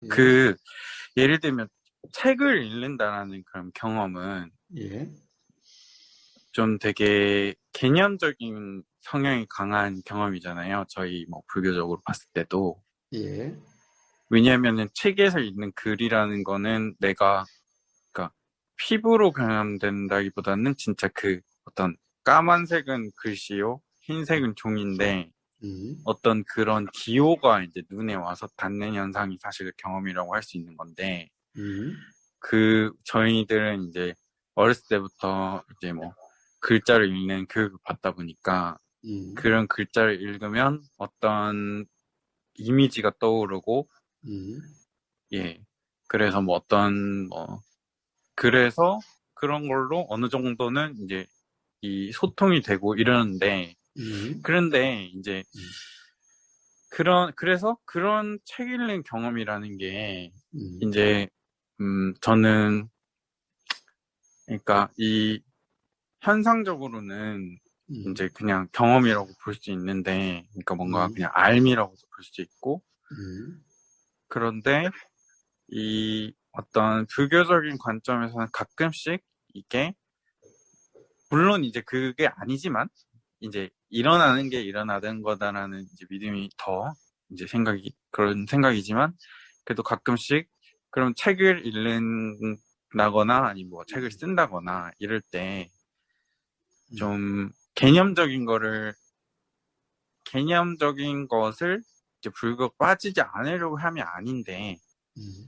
예, 그, 예를 들면 책을 읽는다라는 그런 경험은 예, 좀 되게 개념적인 성향이 강한 경험이잖아요. 저희 뭐 불교적으로 봤을 때도. 예, 왜냐하면은 책에서 읽는 글이라는 거는 내가, 그러니까 피부로 경험된다기보다는 진짜 그 어떤 까만색은 글씨요, 흰색은 종인데 어떤 그런 기호가 이제 눈에 와서 닿는 현상이 사실 경험이라고 할 수 있는 건데, 음, 그 저희들은 이제 어렸을 때부터 이제 뭐 글자를 읽는 교육을 받다 보니까 음, 그런 글자를 읽으면 어떤 이미지가 떠오르고, 음, 예, 그래서 뭐 어떤 뭐 그래서 그런 걸로 어느 정도는 이제 이 소통이 되고 이러는데, 음, 그런데 이제 음, 그래서 그런 책 읽는 경험이라는 게 음, 이제 저는, 그러니까 이 현상적으로는 음, 이제 그냥 경험이라고 볼 수 있는데, 그러니까 뭔가 음, 그냥 알미라고도 볼 수 있고, 음, 그런데 이 어떤 불교적인 관점에서는 가끔씩 이게, 물론 이제 그게 아니지만, 이제 일어나는 게 일어나는 거다라는 이제 믿음이 더 이제 그런 생각이지만, 그래도 가끔씩 그런 책을 읽는다거나 아니면 뭐 책을 쓴다거나 이럴 때 좀 개념적인 것을 이제 불교 빠지지 않으려고 함이 아닌데, 음,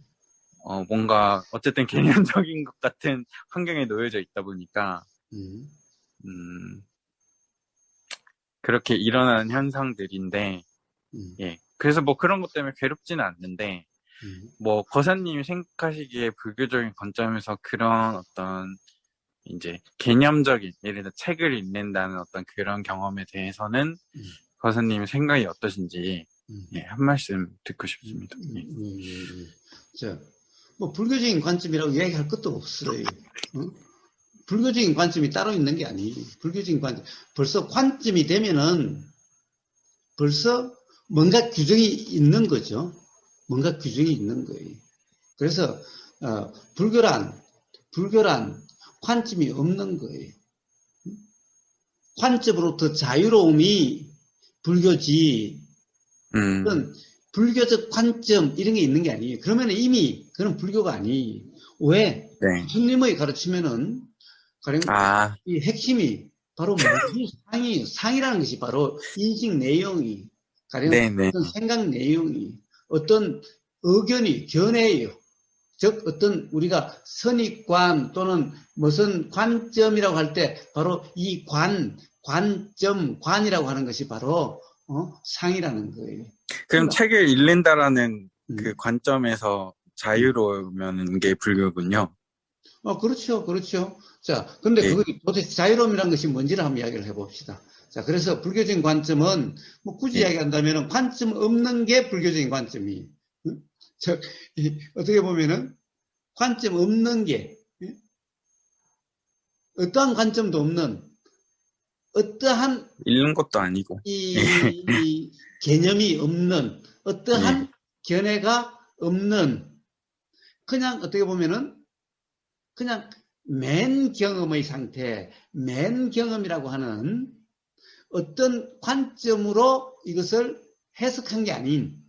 뭔가 어쨌든 개념적인 것 같은 환경에 놓여져 있다 보니까 음, 음, 그렇게 일어나는 현상들인데, 음, 예. 그래서 뭐 그런 것 때문에 괴롭지는 않는데, 음. 뭐 거사님이 생각하시기에 불교적인 관점에서 그런 어떤 이제 개념적인, 예를 들어 책을 읽는다는 어떤 그런 경험에 대해서는 음, 거사님의 생각이 어떠신지, 음, 예, 한 말씀 듣고 음, 싶습니다. 예. 예. 자, 뭐 불교적인 관점이라고 이야기할 것도 없어요. 어? 불교적인 관점이 따로 있는 게 아니에요. 불교적인 관점. 벌써 관점이 되면은 벌써 뭔가 규정이 있는 거죠. 뭔가 규정이 있는 거예요. 그래서 불교란 관점이 없는 거예요. 관점으로부터 자유로움이 불교지. 음, 그런 불교적 관점 이런 게 있는 게 아니에요. 그러면 이미 그런 불교가 아니에요. 왜? 네. 스님의 가르치면은 가령 아, 이 핵심이 바로 무엇이 상이에요. 상이라는 것이 바로 인식 내용이 가령 네네. 어떤 생각 내용이 어떤 의견이 견해예요. 즉 어떤 우리가 선입관 또는 무슨 관점이라고 할 때 바로 이 관점, 관이라고 하는 것이 바로 상이라는 거예요. 그럼 그러니까 책을 읽는다라는 그 음, 관점에서 음. 자유로우면 게 불교군요. 그렇죠, 그렇죠. 자, 근데 예, 그게 도대체 자유로움이라는 것이 뭔지를 한번 이야기를 해봅시다. 자, 그래서 불교적인 관점은 뭐 굳이 예. 이야기한다면 관점 없는 게 불교적인 관점이. 응? 즉, 어떻게 보면은 관점 없는 게 어떠한 관점도 없는 어떠한 읽는 것도 아니고. 예, 이 개념이 없는 예. 어떠한 견해가 없는 그냥 어떻게 보면은 그냥 맨 경험의 상태, 맨 경험이라고 하는 어떤 관점으로 이것을 해석한 게 아닌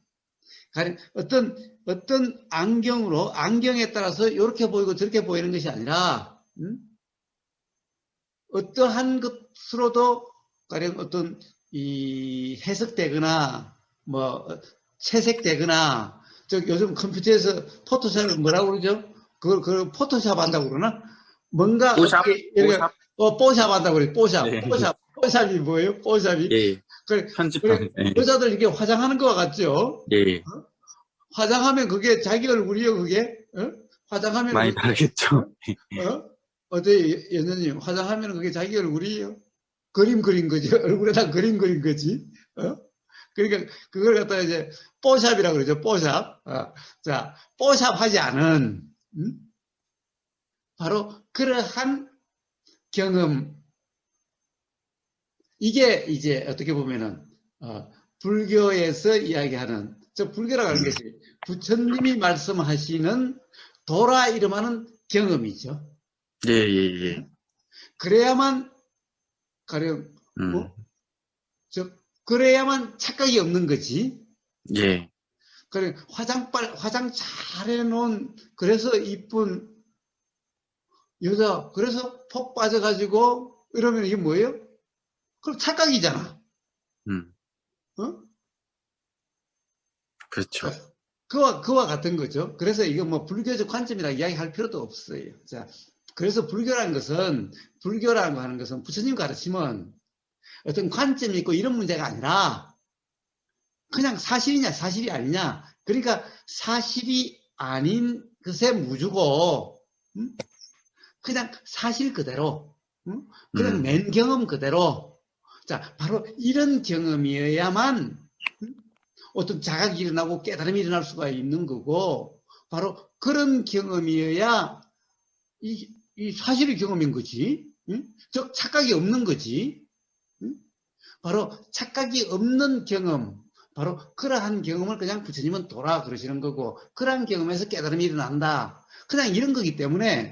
어떤 안경으로 안경에 따라서 이렇게 보이고 저렇게 보이는 것이 아니라 어떠한 것으로도 가령 어떤 이 해석되거나 뭐 채색되거나 요즘 컴퓨터에서 포토샵을 뭐라고 그러죠? 그걸 포토샵 한다고 그러나? 뭔가 뽀샵? 어떻게 이렇게 뽀샵? 뽀샵 한다고 그래. 뽀샵. 네. 뽀샵이 뭐예요? 뽀샵이. 예. 그래 편집하는, 예. 여자들 이렇게 화장하는 것 같죠? 예. 어? 화장하면 그게 자기 얼굴이요, 그게? 어? 화장하면 많이 그게 다르겠죠. 어때, 연주님? 화장하면 그게 자기 얼굴이에요? 그림 그린 거지. 얼굴에다 그림 그린 거지. 어? 그러니까 그걸 갖다가 이제 뽀샵이라고 그러죠. 뽀샵. 자, 뽀샵 하지 않은 바로 그러한 경험. 이게 이제 어떻게 보면은 불교에서 이야기하는 저 불교라고 하는 것이 부처님이 말씀하시는 도라 이름하는 경험이죠. 예, 예, 예. 그래야만 가령 그래야만 착각이 없는 거지. 예. 그래 화장 잘 해놓은 그래서 이쁜 여자 그래서 폭 빠져가지고 이러면 이게 뭐예요? 그럼 착각이잖아. 어? 그렇죠. 그와 같은 거죠. 그래서 이거 뭐 불교적 관점이라 이야기할 필요도 없어요. 자, 그래서 불교라는 불교라는 거 하는 것은 부처님 가르치면 어떤 관점이 있고 이런 문제가 아니라 그냥 사실이냐 사실이 아니냐. 그러니까 사실이 아닌 것에 무주고 그냥 사실 그대로 그냥 맨 경험 그대로 자 바로 이런 경험이어야만 어떤 자각이 일어나고 깨달음이 일어날 수가 있는 거고 바로 그런 경험이어야 이 사실의 경험인 거지. 즉 착각이 없는 거지. 바로 착각이 없는 경험 바로 그러한 경험을 그냥 부처님은 도라 그러시는 거고 그러한 경험에서 깨달음이 일어난다. 그냥 이런 거기 때문에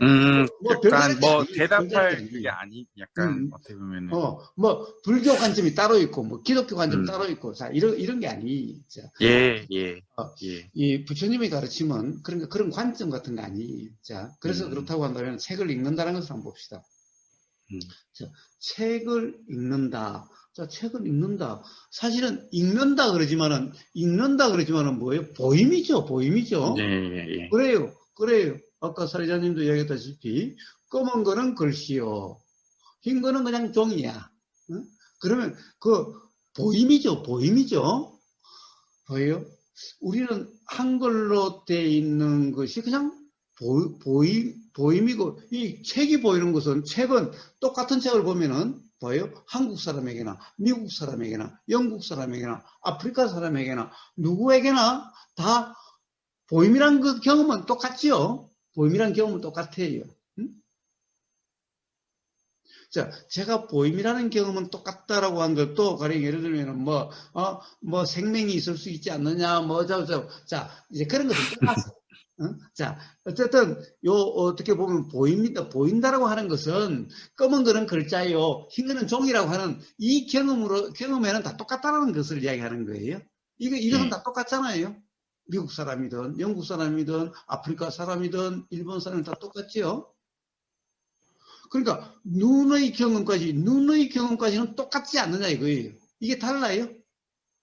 뭐 별다른 약간 게 뭐 아니에요. 대답할 그게 아니 약간 어떻게 보면은 뭐 불교 관점이 따로 있고 뭐 기독교 관점 따로 있고 자 이런 게 아니. 자, 예. 이 부처님이 가르치면 그런 관점 같은 거 아니. 자 그래서 그렇다고 한다면 책을 읽는다는 것을 한번 봅시다. 자, 책을 읽는다. 자, 책을 읽는다. 사실은 읽는다 그러지만은 뭐예요? 보임이죠. 예. 그래요. 아까 사회자님도 이야기했다시피 검은 거는 글씨요. 흰 거는 그냥 종이야. 응? 그러면 그 보임이죠. 보여요? 우리는 한글로 돼 있는 것이 그냥 보임이고 이 책이 보이는 것은 책은 똑같은 책을 보면은 봐요. 한국 사람에게나 미국 사람에게나 영국 사람에게나 아프리카 사람에게나 누구에게나 다 보임이란 그 경험은 똑같지요. 보임이란 경험은 똑같아요. 자, 제가 보임이라는 경험은 똑같다라고 한 것도 가령 예를 들면 뭐 생명이 있을 수 있지 않느냐 자 이제 그런 것은 떠났어. 자 어쨌든 어떻게 보면 보인다라고 하는 것은 검은 거는 글자요 흰 거는 종이라고 하는 이 경험에는 다 똑같다라는 것을 이야기하는 거예요. 이것은 다 똑같잖아요. 미국 사람이든 영국 사람이든 아프리카 사람이든 일본 사람이든 다 똑같지요. 그러니까 눈의 경험까지는 똑같지 않느냐 이거예요. 이게 달라요?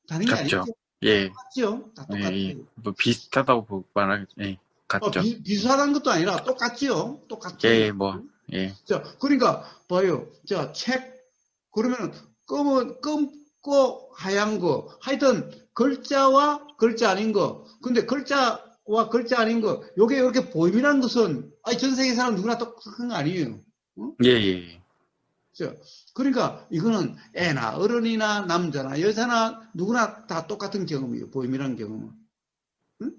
다른 게 같죠. 아니죠. 예. 똑같죠. 다 똑같아요. 예. 뭐 비슷하다고 말하기 같죠. 비슷한 것도 아니라 똑같지요. 똑같아요. 예. 자, 그러니까 봐요. 자, 책 그러면 검고 하얀 거 하여튼 글자와 글자 아닌 거. 근데 글자와 글자 아닌 거 요게 이렇게 보임이라는 것은 전 세계 사람 누구나 똑같은 거 아니에요. 예. 자, 그러니까 이거는 애나 어른이나 남자나 여자나 누구나 다 똑같은 경험이에요. 보임이라는 경험은. 응?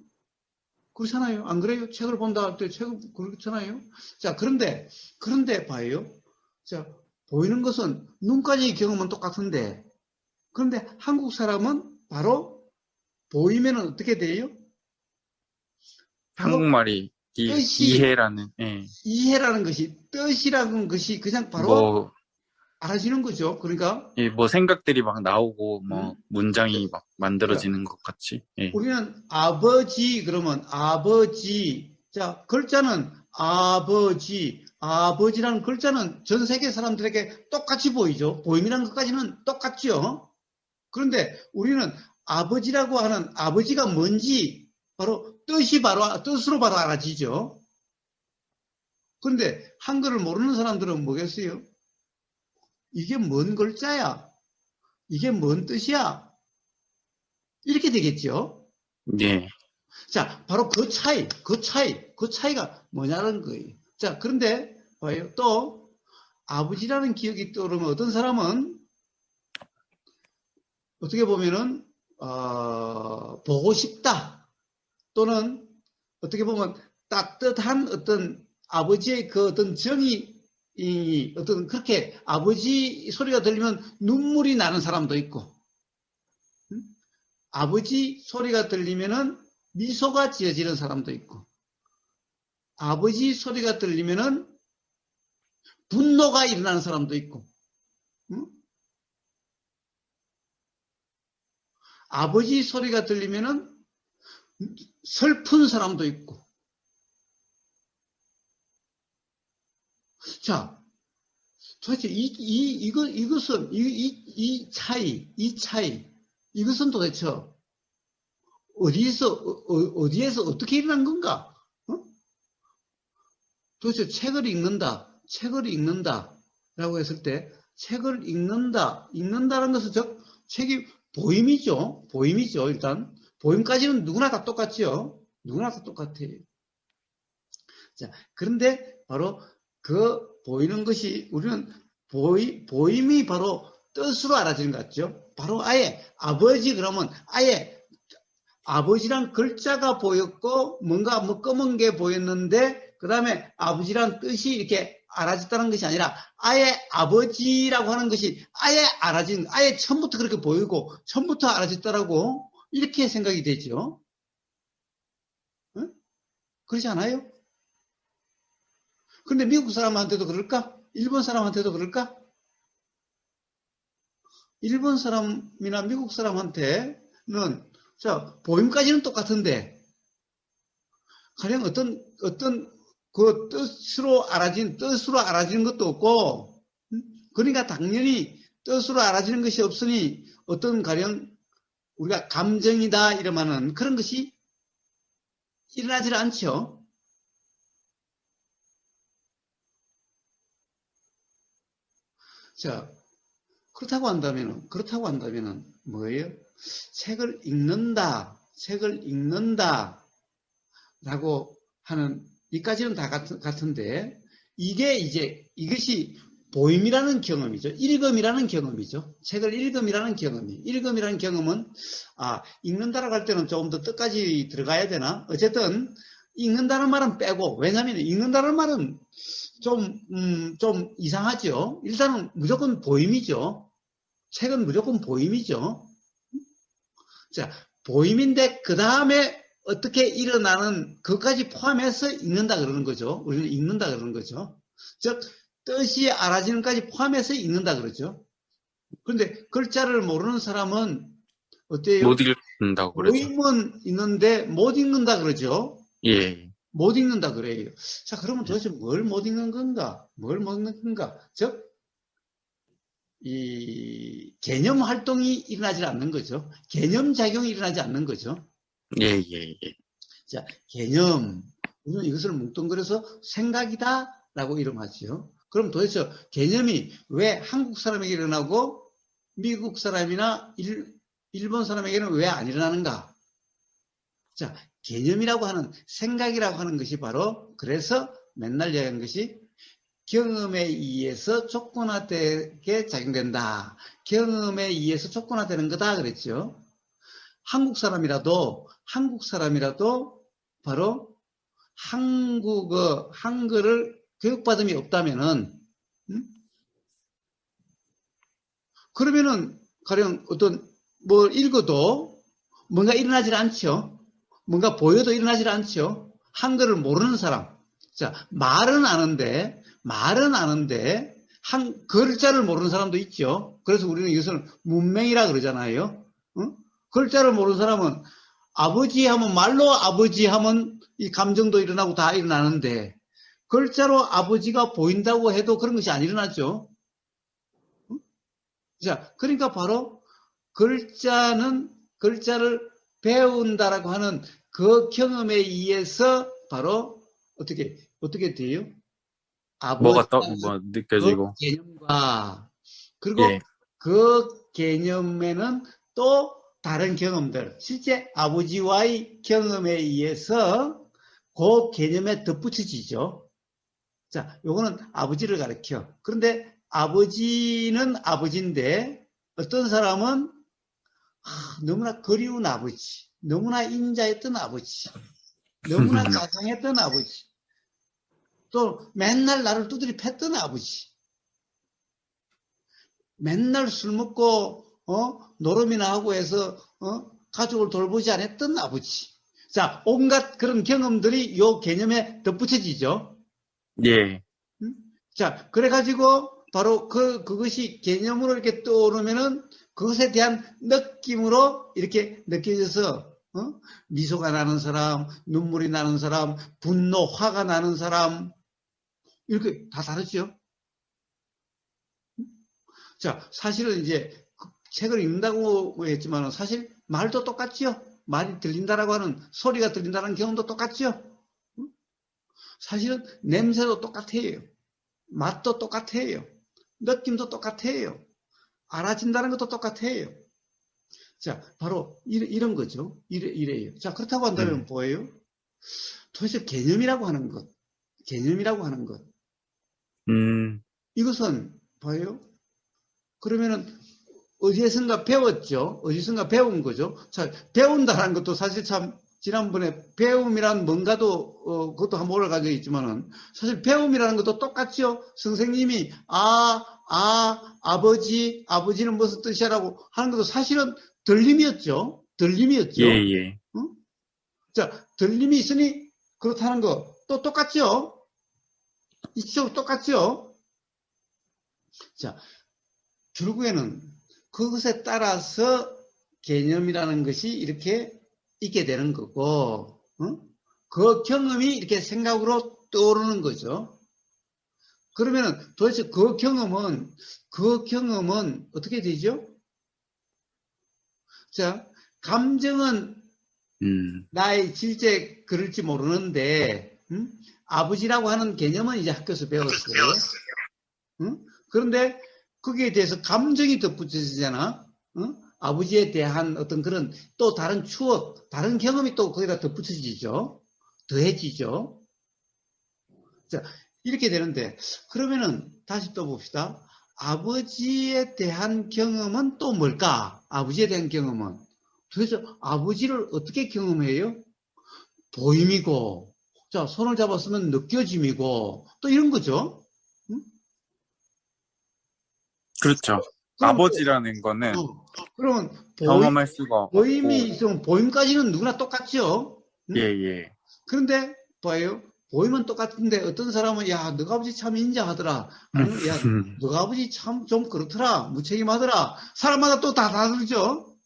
그렇잖아요. 안 그래요? 책을 본다 할 때 책을 그렇잖아요. 자, 그런데 봐요. 자, 보이는 것은 눈까지 경험은 똑같은데 그런데 한국 사람은 바로 보이면은 어떻게 돼요? 한국말이 이해라는 이해라는 것이 뜻이라는 것이 그냥 바로 알아지는 거죠. 그러니까 뭐 생각들이 막 나오고 뭐 문장이 막 만들어지는 것 같이. 우리는 아버지 그러면 아버지 자 글자는 아버지라는 글자는 전 세계 사람들에게 똑같이 보이죠. 보임이라는 것까지는 똑같죠. 그런데 우리는 아버지라고 하는 아버지가 뭔지 뜻으로 바로 알아지죠. 그런데 한글을 모르는 사람들은 뭐겠어요? 이게 뭔 글자야? 이게 뭔 뜻이야? 이렇게 되겠죠? 예. 자, 바로 그 차이가 뭐냐는 거예요. 자, 그런데 봐요. 또 아버지라는 기억이 떠오르면 어떤 사람은 어떻게 보면은 보고 싶다 또는 어떻게 보면 따뜻한 어떤 아버지의 그 어떤 정이 어떤 그렇게 아버지 소리가 들리면 눈물이 나는 사람도 있고 아버지 소리가 들리면은 미소가 지어지는 사람도 있고, 아버지 소리가 들리면은 분노가 일어나는 사람도 있고, 응? 아버지 소리가 들리면은 슬픈 사람도 있고. 자, 도대체 이것은, 이 차이, 이것은 도대체 어디에서 어떻게 일어난 건가? 어? 도대체 책을 읽는다, 라고 했을 때, 책을 읽는다라는 것은 책이 보임이죠, 일단. 보임까지는 누구나 다 똑같죠. 누구나 다 똑같아요. 자, 그런데 바로 그 보이는 것이 우리는 보임이 바로 뜻으로 알아지는 것 같죠. 바로 아예 아버지 그러면 아예 아버지란 글자가 보였고 뭔가 뭐 검은 게 보였는데 그 다음에 아버지란 뜻이 이렇게 알아졌다는 것이 아니라 아예 아버지라고 하는 것이 아예 알아진, 아예 처음부터 그렇게 보이고 처음부터 알아졌다라고 이렇게 생각이 되죠. 응? 그렇지 않아요? 근데 미국 사람한테도 그럴까? 일본 사람한테도 그럴까? 일본 사람이나 미국 사람한테는 자, 보임까지는 똑같은데 가령 어떤 그 뜻으로 알아지는 것도 없고, 그러니까 당연히 뜻으로 알아지는 것이 없으니 어떤 가령 우리가 감정이다 이러면은 그런 것이 일어나질 않죠. 자, 그렇다고 한다면은 뭐예요? 책을 읽는다 라고 하는 이까지는 다 같은데 이것이 보임이라는 경험이죠. 읽음이라는 경험이죠. 책을 읽음이라는 경험은 읽는다라고 할 때는 조금 더 뜻까지 들어가야 되나? 어쨌든 읽는다는 말은 빼고, 왜냐하면 읽는다는 말은 좀 이상하죠. 일단은 무조건 보임이죠. 책은 무조건 보임이죠. 자, 보임인데 그 다음에 어떻게 일어나는 그것까지 포함해서 읽는다 그러는 거죠. 우리는 읽는다 그러는 거죠. 즉 뜻이 알아지는까지 포함해서 읽는다 그러죠. 그런데 글자를 모르는 사람은 어때요? 못 읽는다고 그러죠. 보임은 있는데 못 읽는다 그러죠. 예. 못 읽는다 그래요. 자, 그러면 도대체 뭘 못 읽는 건가? 즉 이 개념 활동이 일어나지 않는 거죠. 개념 작용이 일어나지 않는 거죠. 예. 자, 개념. 우리는 이것을 뭉뚱그려서 생각이다라고 이름하죠. 그럼 도대체 개념이 왜 한국 사람에게 일어나고 미국 사람이나 일본 사람에게는 왜 안 일어나는가? 자, 개념이라고 하는, 생각이라고 하는 것이 바로 그래서 맨날 이야기하는 것이 경험에 의해서 조건화되게 작용된다. 경험에 의해서 조건화되는 거다 그랬죠. 한국 사람이라도 바로 한글을 교육받음이 없다면은, 그러면은 가령 어떤 뭘 읽어도 뭔가 일어나질 않죠. 뭔가 보여도 일어나질 않죠. 한글을 모르는 사람. 자, 말은 아는데 글자를 모르는 사람도 있죠. 그래서 우리는 이것을 문맹이라 그러잖아요. 글자를 모르는 사람은 아버지 하면, 말로 아버지 하면 이 감정도 일어나고 다 일어나는데 글자로 아버지가 보인다고 해도 그런 것이 안 일어나죠. 자, 그러니까 바로 글자를 배운다라고 하는 그 경험에 의해서 바로 어떻게 돼요? 뭐가 느껴지고. 그 개념과 그리고 예. 그 개념에는 또 다른 경험들, 실제 아버지와의 경험에 의해서 그 개념에 덧붙여지죠. 자, 요거는 아버지를 가리켜. 그런데 아버지는 아버지인데 어떤 사람은 너무나 그리운 아버지, 너무나 인자했던 아버지, 너무나 자상했던 아버지, 또 맨날 나를 두드리 팼던 아버지, 맨날 술 먹고 노름이나 하고 해서 가족을 돌보지 않았던 아버지. 자, 온갖 그런 경험들이 요 개념에 덧붙여지죠. 예. 자, 그래가지고 바로 그것이 개념으로 이렇게 떠오르면은 그것에 대한 느낌으로 이렇게 느껴져서, 미소가 나는 사람, 눈물이 나는 사람, 분노, 화가 나는 사람, 이렇게 다 다르죠. 자, 사실은 이제 책을 읽는다고 했지만 사실 말도 똑같죠. 말이 들린다라고 하는, 소리가 들린다는 경험도 똑같죠. 사실은 냄새도 똑같아요. 맛도 똑같아요. 느낌도 똑같아요. 알아진다는 것도 똑같아요. 자, 바로 이런 거죠. 이래요. 자, 그렇다고 한다면 뭐예요? 도대체 개념이라고 하는 것. 이것은 뭐예요? 그러면은 어디에선가 배웠죠. 어디선가 배운 거죠. 자, 배운다는 것도 사실 참 지난번에 배움이란 뭔가도 그것도 한번 올라가져 있지만은 사실 배움이라는 것도 똑같죠. 선생님이 아버지는 무슨 뜻이라고 하는 것도 사실은 들림이었죠. 예. 응? 자, 들림이 있으니 그렇다는 거 또 똑같죠. 이쪽 똑같죠. 자, 결국에는 그것에 따라서 개념이라는 것이 이렇게 있게 되는 거고, 그 경험이 이렇게 생각으로 떠오르는 거죠. 그러면은 도대체 그 경험은 어떻게 되죠? 자, 감정은 나의 질제 그럴지 모르는데, 아버지라고 하는 개념은 이제 학교에서 배웠어요. 그런데 거기에 대해서 감정이 덧붙여지잖아. 아버지에 대한 어떤 그런 또 다른 추억, 다른 경험이 또 거기다 덧붙여지죠. 더해지죠. 자, 이렇게 되는데, 그러면은 다시 또 봅시다. 아버지에 대한 경험은 또 뭘까? 아버지에 대한 경험은. 도대체 아버지를 어떻게 경험해요? 보임이고, 자, 손을 잡았으면 느껴짐이고, 또 이런 거죠. 그렇죠. 아버지라는 거는 그러면 경험할 수가 없고. 보임이 있으면 보임까지는 누구나 똑같죠. 예. 그런데 봐요. 보임은 똑같은데 어떤 사람은 야, 너가 아버지 참 인자하더라. 아니면 야, 너가 아버지 참 좀 그렇더라. 무책임하더라. 사람마다 또 다 다르죠.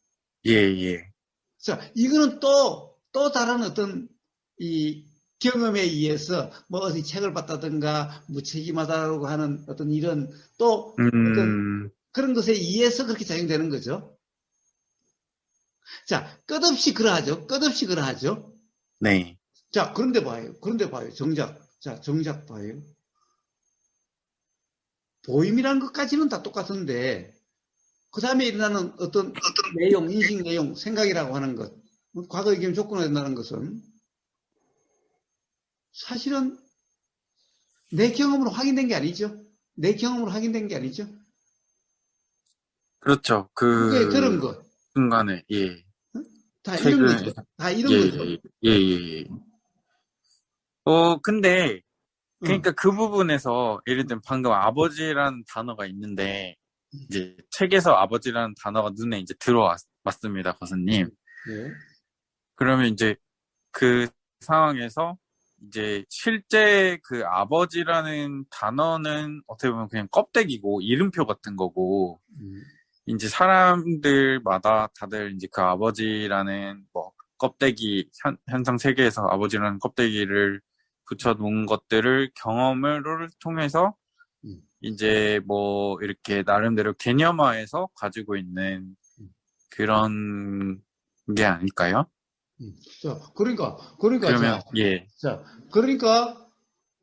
예. 자, 이거는 또 다른 어떤 이 경험에 의해서 뭐 어디 책을 봤다든가 무책임하다라고 하는 어떤 이런 또 어떤 그런 것에 의해서 그렇게 작용되는 거죠. 자, 끝없이 그러하죠. 네. 자, 그런데 봐요. 정작 봐요. 보임이라는 것까지는 다 똑같은데 그 다음에 일어나는 어떤 내용, 인식 내용, 생각이라고 하는 것, 과거의 경험 조건으로 된다는 것은 사실은 내 경험으로 확인된 게 아니죠. 그렇죠. 그게 들은 것. 순간에, 예. 다 이런 거죠. 예. 근데, 그러니까 그 부분에서, 예를 들면 방금 아버지라는 단어가 있는데, 이제 책에서 아버지라는 단어가 눈에 이제 들어왔습니다, 거사님. 예. 그러면 이제 그 상황에서 이제 실제 그 아버지라는 단어는 어떻게 보면 그냥 껍데기고 이름표 같은 거고, 이제 사람들마다 다들 이제 그 아버지라는 뭐 껍데기, 현상 세계에서 아버지라는 껍데기를 붙여놓은 것들을 경험을 통해서 이제 뭐 이렇게 나름대로 개념화해서 가지고 있는 그런 게 아닐까요? 자, 그러니까 그러면 자, 그러니까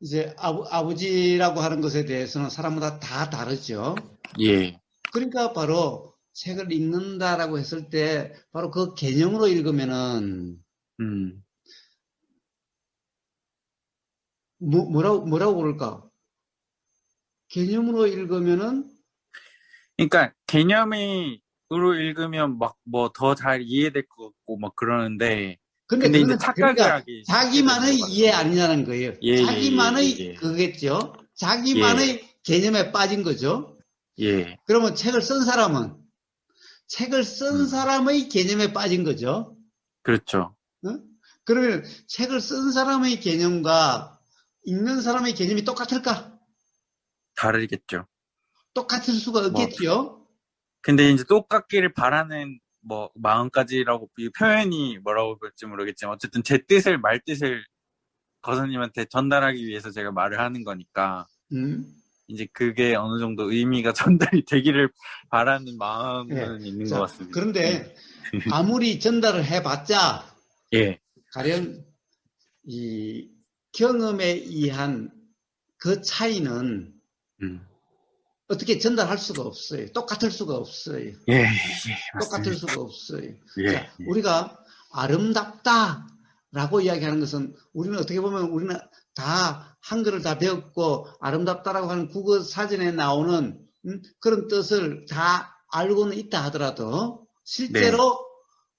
이제 아버지라고 하는 것에 대해서는 사람마다 다 다르죠. 예. 그러니까 바로 책을 읽는다라고 했을 때 바로 그 개념으로 읽으면은 뭐라고 그럴까? 개념으로 읽으면은 그러니까 개념으로 읽으면 막 뭐 더 잘 이해될 것 같고 막 그러는데 근데 이제 착각을 하기 자기만의 이해 아니냐는 거예요. 자기만의 그거겠죠. 자기만의 개념에 빠진 거죠. 예. 그러면 책을 쓴 사람은 책을 쓴 사람의 개념에 빠진 거죠. 그렇죠. 어? 그러면 책을 쓴 사람의 개념과 읽는 사람의 개념이 똑같을까? 다르겠죠. 똑같을 수가 뭐, 없겠지요. 근데 이제 똑같기를 바라는 뭐 마음까지라고 이 표현이 뭐라고 그럴지 모르겠지만 어쨌든 제 뜻을 말 뜻을 거사님한테 전달하기 위해서 제가 말을 하는 거니까 음. 이제 그게 어느 정도 의미가 전달이 되기를 바라는 마음은 예. 있는 것 자, 같습니다. 그런데 아무리 전달을 해봤자 예, 가령 이 경험에 의한 그 차이는 음. 어떻게 전달할 수가 없어요. 똑같을 수가 없어요. 예, 예, 똑같을 맞습니다. 수가 없어요. 예, 자, 예. 우리가 아름답다라고 이야기하는 것은 우리는 어떻게 보면 우리는 다 한글을 다 배웠고 아름답다라고 하는 국어 사전에 나오는 그런 뜻을 다 알고는 있다 하더라도 실제로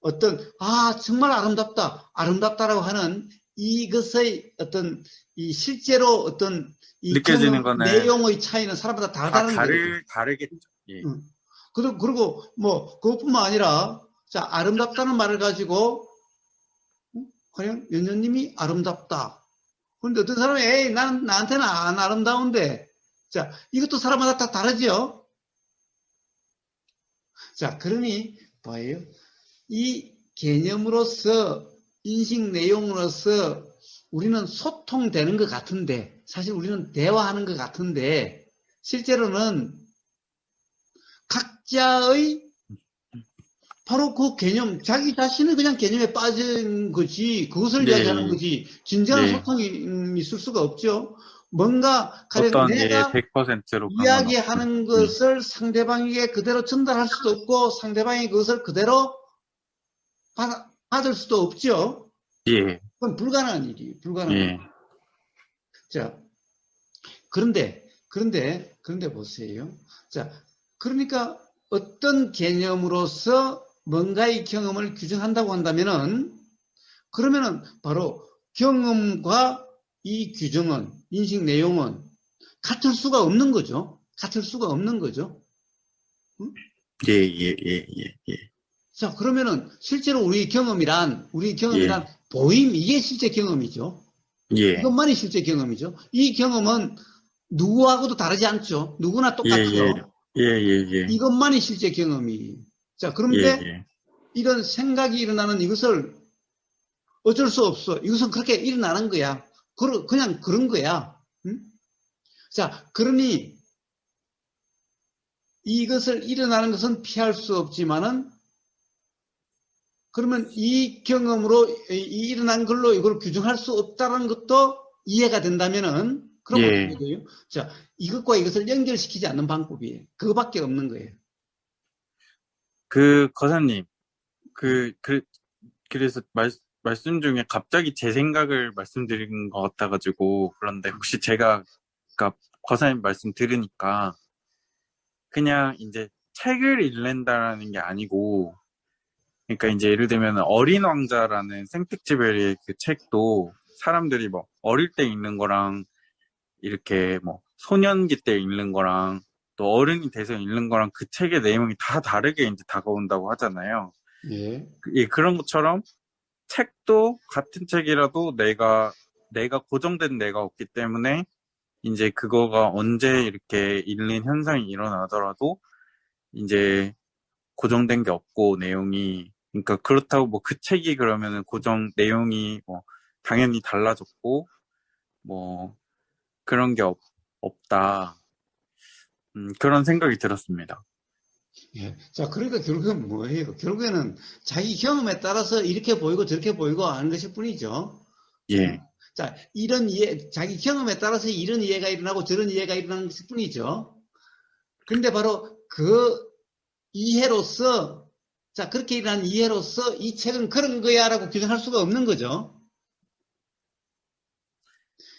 어떤 정말 아름답다라고 하는 이것의 어떤 이 실제로 어떤 이 느껴지는 경험 거는 내용의 차이는 사람마다 다 다른 거예요. 다르겠죠. 예. 그리고 뭐 그것뿐만 아니라 자 아름답다는 말을 가지고 과연 연녀님이 아름답다. 그런데 어떤 사람이 에이 나한테는 안 아름다운데 자 이것도 사람마다 다 다르죠. 자 그러니 뭐예요? 이 개념으로서 인식 내용으로서 우리는 소통되는 것 같은데 사실 우리는 대화하는 것 같은데 실제로는 각자의 바로 그 개념, 자기 자신의 그냥 개념에 빠진 거지, 그것을 이야기하는 거지, 진정한 소통이 있을 수가 없죠. 뭔가, 가령 어떤 내가 100%로 그런 건 이야기하는 것을 상대방에게 그대로 전달할 수도 없고, 상대방이 그것을 그대로 받을 수도 없죠. 예, 그건 불가능한 일이에요, 불가능한 일. 예, 자, 그런데 보세요. 자, 그러니까 어떤 개념으로서 뭔가의 경험을 규정한다고 한다면은, 그러면은 바로 경험과 이 규정은, 인식 내용은 같을 수가 없는 거죠. 같을 수가 없는 거죠. 응? 예, 예, 예, 예, 예. 자, 그러면은 실제로 우리 경험이란 예. 보임, 이게 실제 경험이죠. 예, 이것만이 실제 경험이죠. 이 경험은 누구하고도 다르지 않죠. 누구나 예, 예, 똑같죠. 예, 예, 예, 이것만이 실제 경험이에요. 자, 예, 그런데 예. 이런 생각이 일어나는 이것을 어쩔 수 없어. 이것은 그렇게 일어나는 거야. 그냥 그런 거야. 응? 자, 그러니 이것을 일어나는 것은 피할 수 없지만은 그러면 이 경험으로 이 일어난 걸로 이걸 규정할 수 없다는 것도 이해가 된다면은 그럼 예. 어떻게 돼요? 자, 이것과 이것을 연결시키지 않는 방법이에요. 그거밖에 없는 거예요. 거사님, 그래서 말씀 중에 갑자기 제 생각을 말씀드린 것 같아가지고, 그런데 혹시 제가, 그니까, 거사님 말씀 들으니까, 그냥 이제 책을 읽는다라는 게 아니고, 그러니까 이제 예를 들면 어린 왕자라는 생텍쥐베리의 그 책도 사람들이 뭐 어릴 때 읽는 거랑 이렇게 뭐 소년기 때 읽는 거랑 또 어른이 돼서 읽는 거랑 그 책의 내용이 다 다르게 이제 다가온다고 하잖아요. 예. 예, 그런 것처럼 책도 같은 책이라도 내가 고정된 내가 없기 때문에 이제 그거가 언제 이렇게 읽는 현상이 일어나더라도 이제 고정된 게 없고 내용이 그러니까 그렇다고 뭐 그 책이 그러면은 고정 내용이 뭐 당연히 달라졌고 뭐 그런 게 없다. 그런 생각이 들었습니다. 예. 자, 그러니까 결국은 뭐예요? 결국에는 자기 경험에 따라서 이렇게 보이고 저렇게 보이고 하는 것일 뿐이죠. 예, 자, 자기 경험에 따라서 이런 이해가 일어나고 저런 이해가 일어나는 것일 뿐이죠. 그런데 바로 그 이해로서, 자, 그렇게 일어난 이해로서 이 책은 그런 거야 라고 규정할 수가 없는 거죠.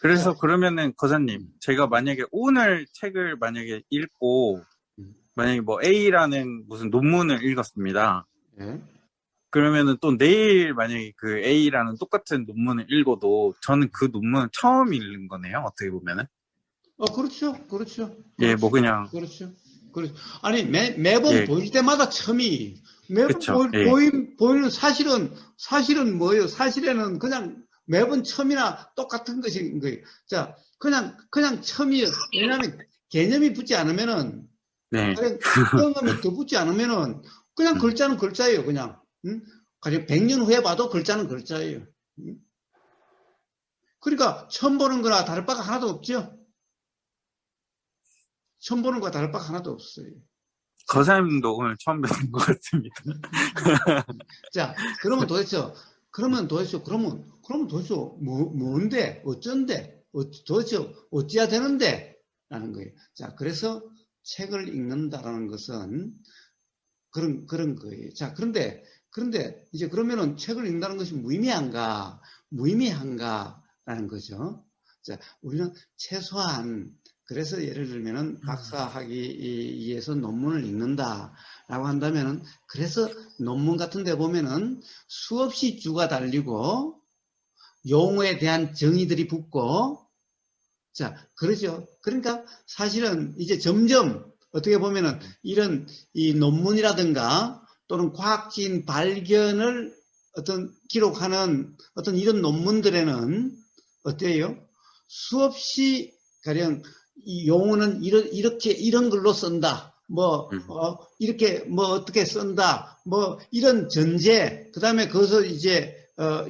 그래서 자, 그러면은 거사님, 제가 만약에 오늘 책을 만약에 읽고 만약에 뭐 A라는 무슨 논문을 읽었습니다. 예. 그러면은 또 내일 만약에 그 A라는 똑같은 논문을 읽어도 저는 그 논문을 처음 읽는 거네요. 어떻게 보면은. 그렇죠. 그렇죠. 예, 뭐 그렇죠. 그냥 그렇죠. 그렇죠. 아니, 매번 예, 보일 때마다 첨이, 매번 그쵸. 예, 보이는 사실은 뭐예요? 사실에는 그냥 매번 첨이나 똑같은 것인 거예요. 자, 그냥 첨이에요. 왜냐하면 개념이 붙지 않으면은, 네, 가령 경험이 더 붙지 않으면은, 그냥 음, 글자는 글자예요, 그냥. 응? 가령 100년 후에 봐도 글자는 글자예요. 응? 그러니까 처음 보는 거나 다를 바가 하나도 없죠? 처음 보는 거나 다를 바가 하나도 없어요. 자, 거사님도 오늘 처음 뵙는 것 같습니다. 자, 그러면 도대체 뭔데, 어쩐데, 도대체 어찌해야 되는데? 라는 거예요. 자, 그래서 책을 읽는다라는 것은 그런 거예요. 자, 그런데 이제 그러면은 책을 읽는다는 것이 무의미한가라는 거죠. 자, 우리는 최소한 그래서 예를 들면은 박사학위에서 논문을 읽는다라고 한다면은 그래서 논문 같은 데 보면은 수없이 주가 달리고 용어에 대한 정의들이 붙고 자, 그러죠. 그러니까 사실은 이제 점점 어떻게 보면은 이런 이 논문이라든가 또는 과학적인 발견을 어떤 기록하는 어떤 이런 논문들에는 어때요? 수없이 가령 이 용어는 이렇게 이런 글로 쓴다. 음, 이렇게 어떻게 쓴다. 이런 전제, 그 다음에 그것을 이제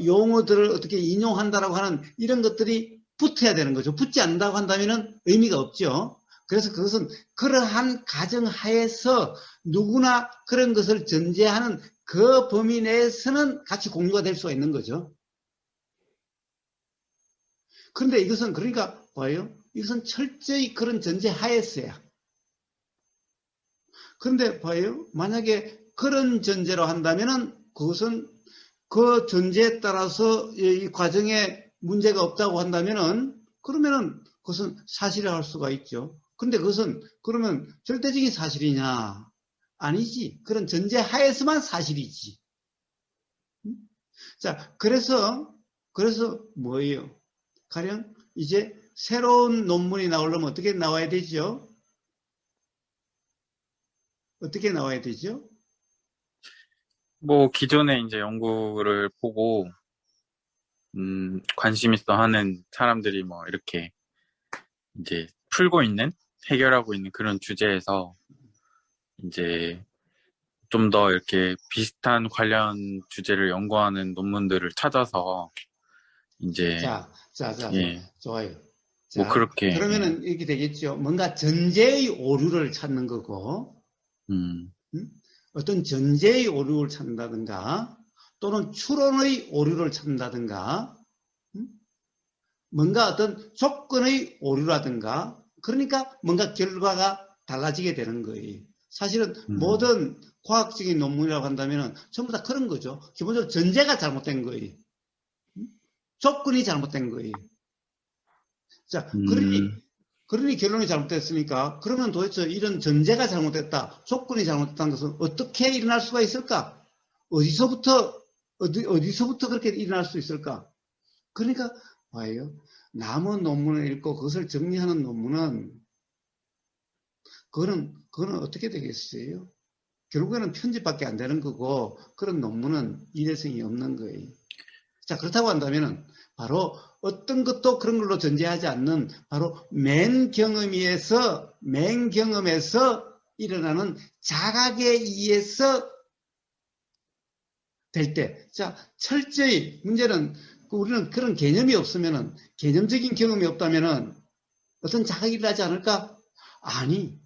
용어들을 어떻게 인용한다라고 하는 이런 것들이 붙어야 되는 거죠. 붙지 않는다고 한다면 의미가 없죠. 그래서 그것은 그러한 가정 하에서 누구나 그런 것을 전제하는 그 범위 내에서는 같이 공유가 될 수가 있는 거죠. 그런데 이것은 그러니까 봐요. 이것은 철저히 그런 전제 하에서야. 그런데 봐요. 만약에 그런 전제로 한다면은 그것은 그 전제에 따라서 이 과정에 문제가 없다고 한다면은 그러면은 그것은 사실이라 할 수가 있죠. 근데 그것은 그러면 절대적인 사실이냐? 아니지. 그런 전제 하에서만 사실이지. 자, 그래서 뭐예요? 가령 이제 새로운 논문이 나오려면 어떻게 나와야 되죠? 어떻게 나와야 되죠? 뭐 기존에 이제 연구를 보고 관심 있어 하는 사람들이 뭐 이렇게 이제 풀고 있는 해결하고 있는 그런 주제에서 이제 좀 더 이렇게 비슷한 관련 주제를 연구하는 논문들을 찾아서 이제 자, 예, 좋아요. 뭐 자, 그렇게 예, 그러면은 이렇게 되겠죠. 뭔가 전제의 오류를 찾는 거고, 음, 음? 어떤 전제의 오류를 찾는다든가, 또는 추론의 오류를 찾는다든가, 음? 뭔가 어떤 조건의 오류라든가, 그러니까 뭔가 결과가 달라지게 되는 거예요. 사실은 음, 모든 과학적인 논문이라고 한다면 전부 다 그런 거죠. 기본적으로 전제가 잘못된 거예요. 조건이 잘못된 거예요. 자, 음, 그러니 결론이 잘못됐으니까, 그러면 도대체 이런 전제가 잘못됐다, 조건이 잘못됐다는 것은 어떻게 일어날 수가 있을까? 어디서부터 그렇게 일어날 수 있을까? 그러니까, 봐요. 남은 논문을 읽고 그것을 정리하는 논문은, 그거는 어떻게 되겠어요? 결국에는 편집밖에 안 되는 거고, 그런 논문은 일회성이 없는 거예요. 자, 그렇다고 한다면은 바로 어떤 것도 그런 걸로 전제하지 않는 바로 맨 경험에서 일어나는 자각에 의해서 될 때. 자, 철저히 문제는 우리는 그런 개념이 없으면은 개념적인 경험이 없다면은 어떤 자각이 일어나지 않을까? 아니.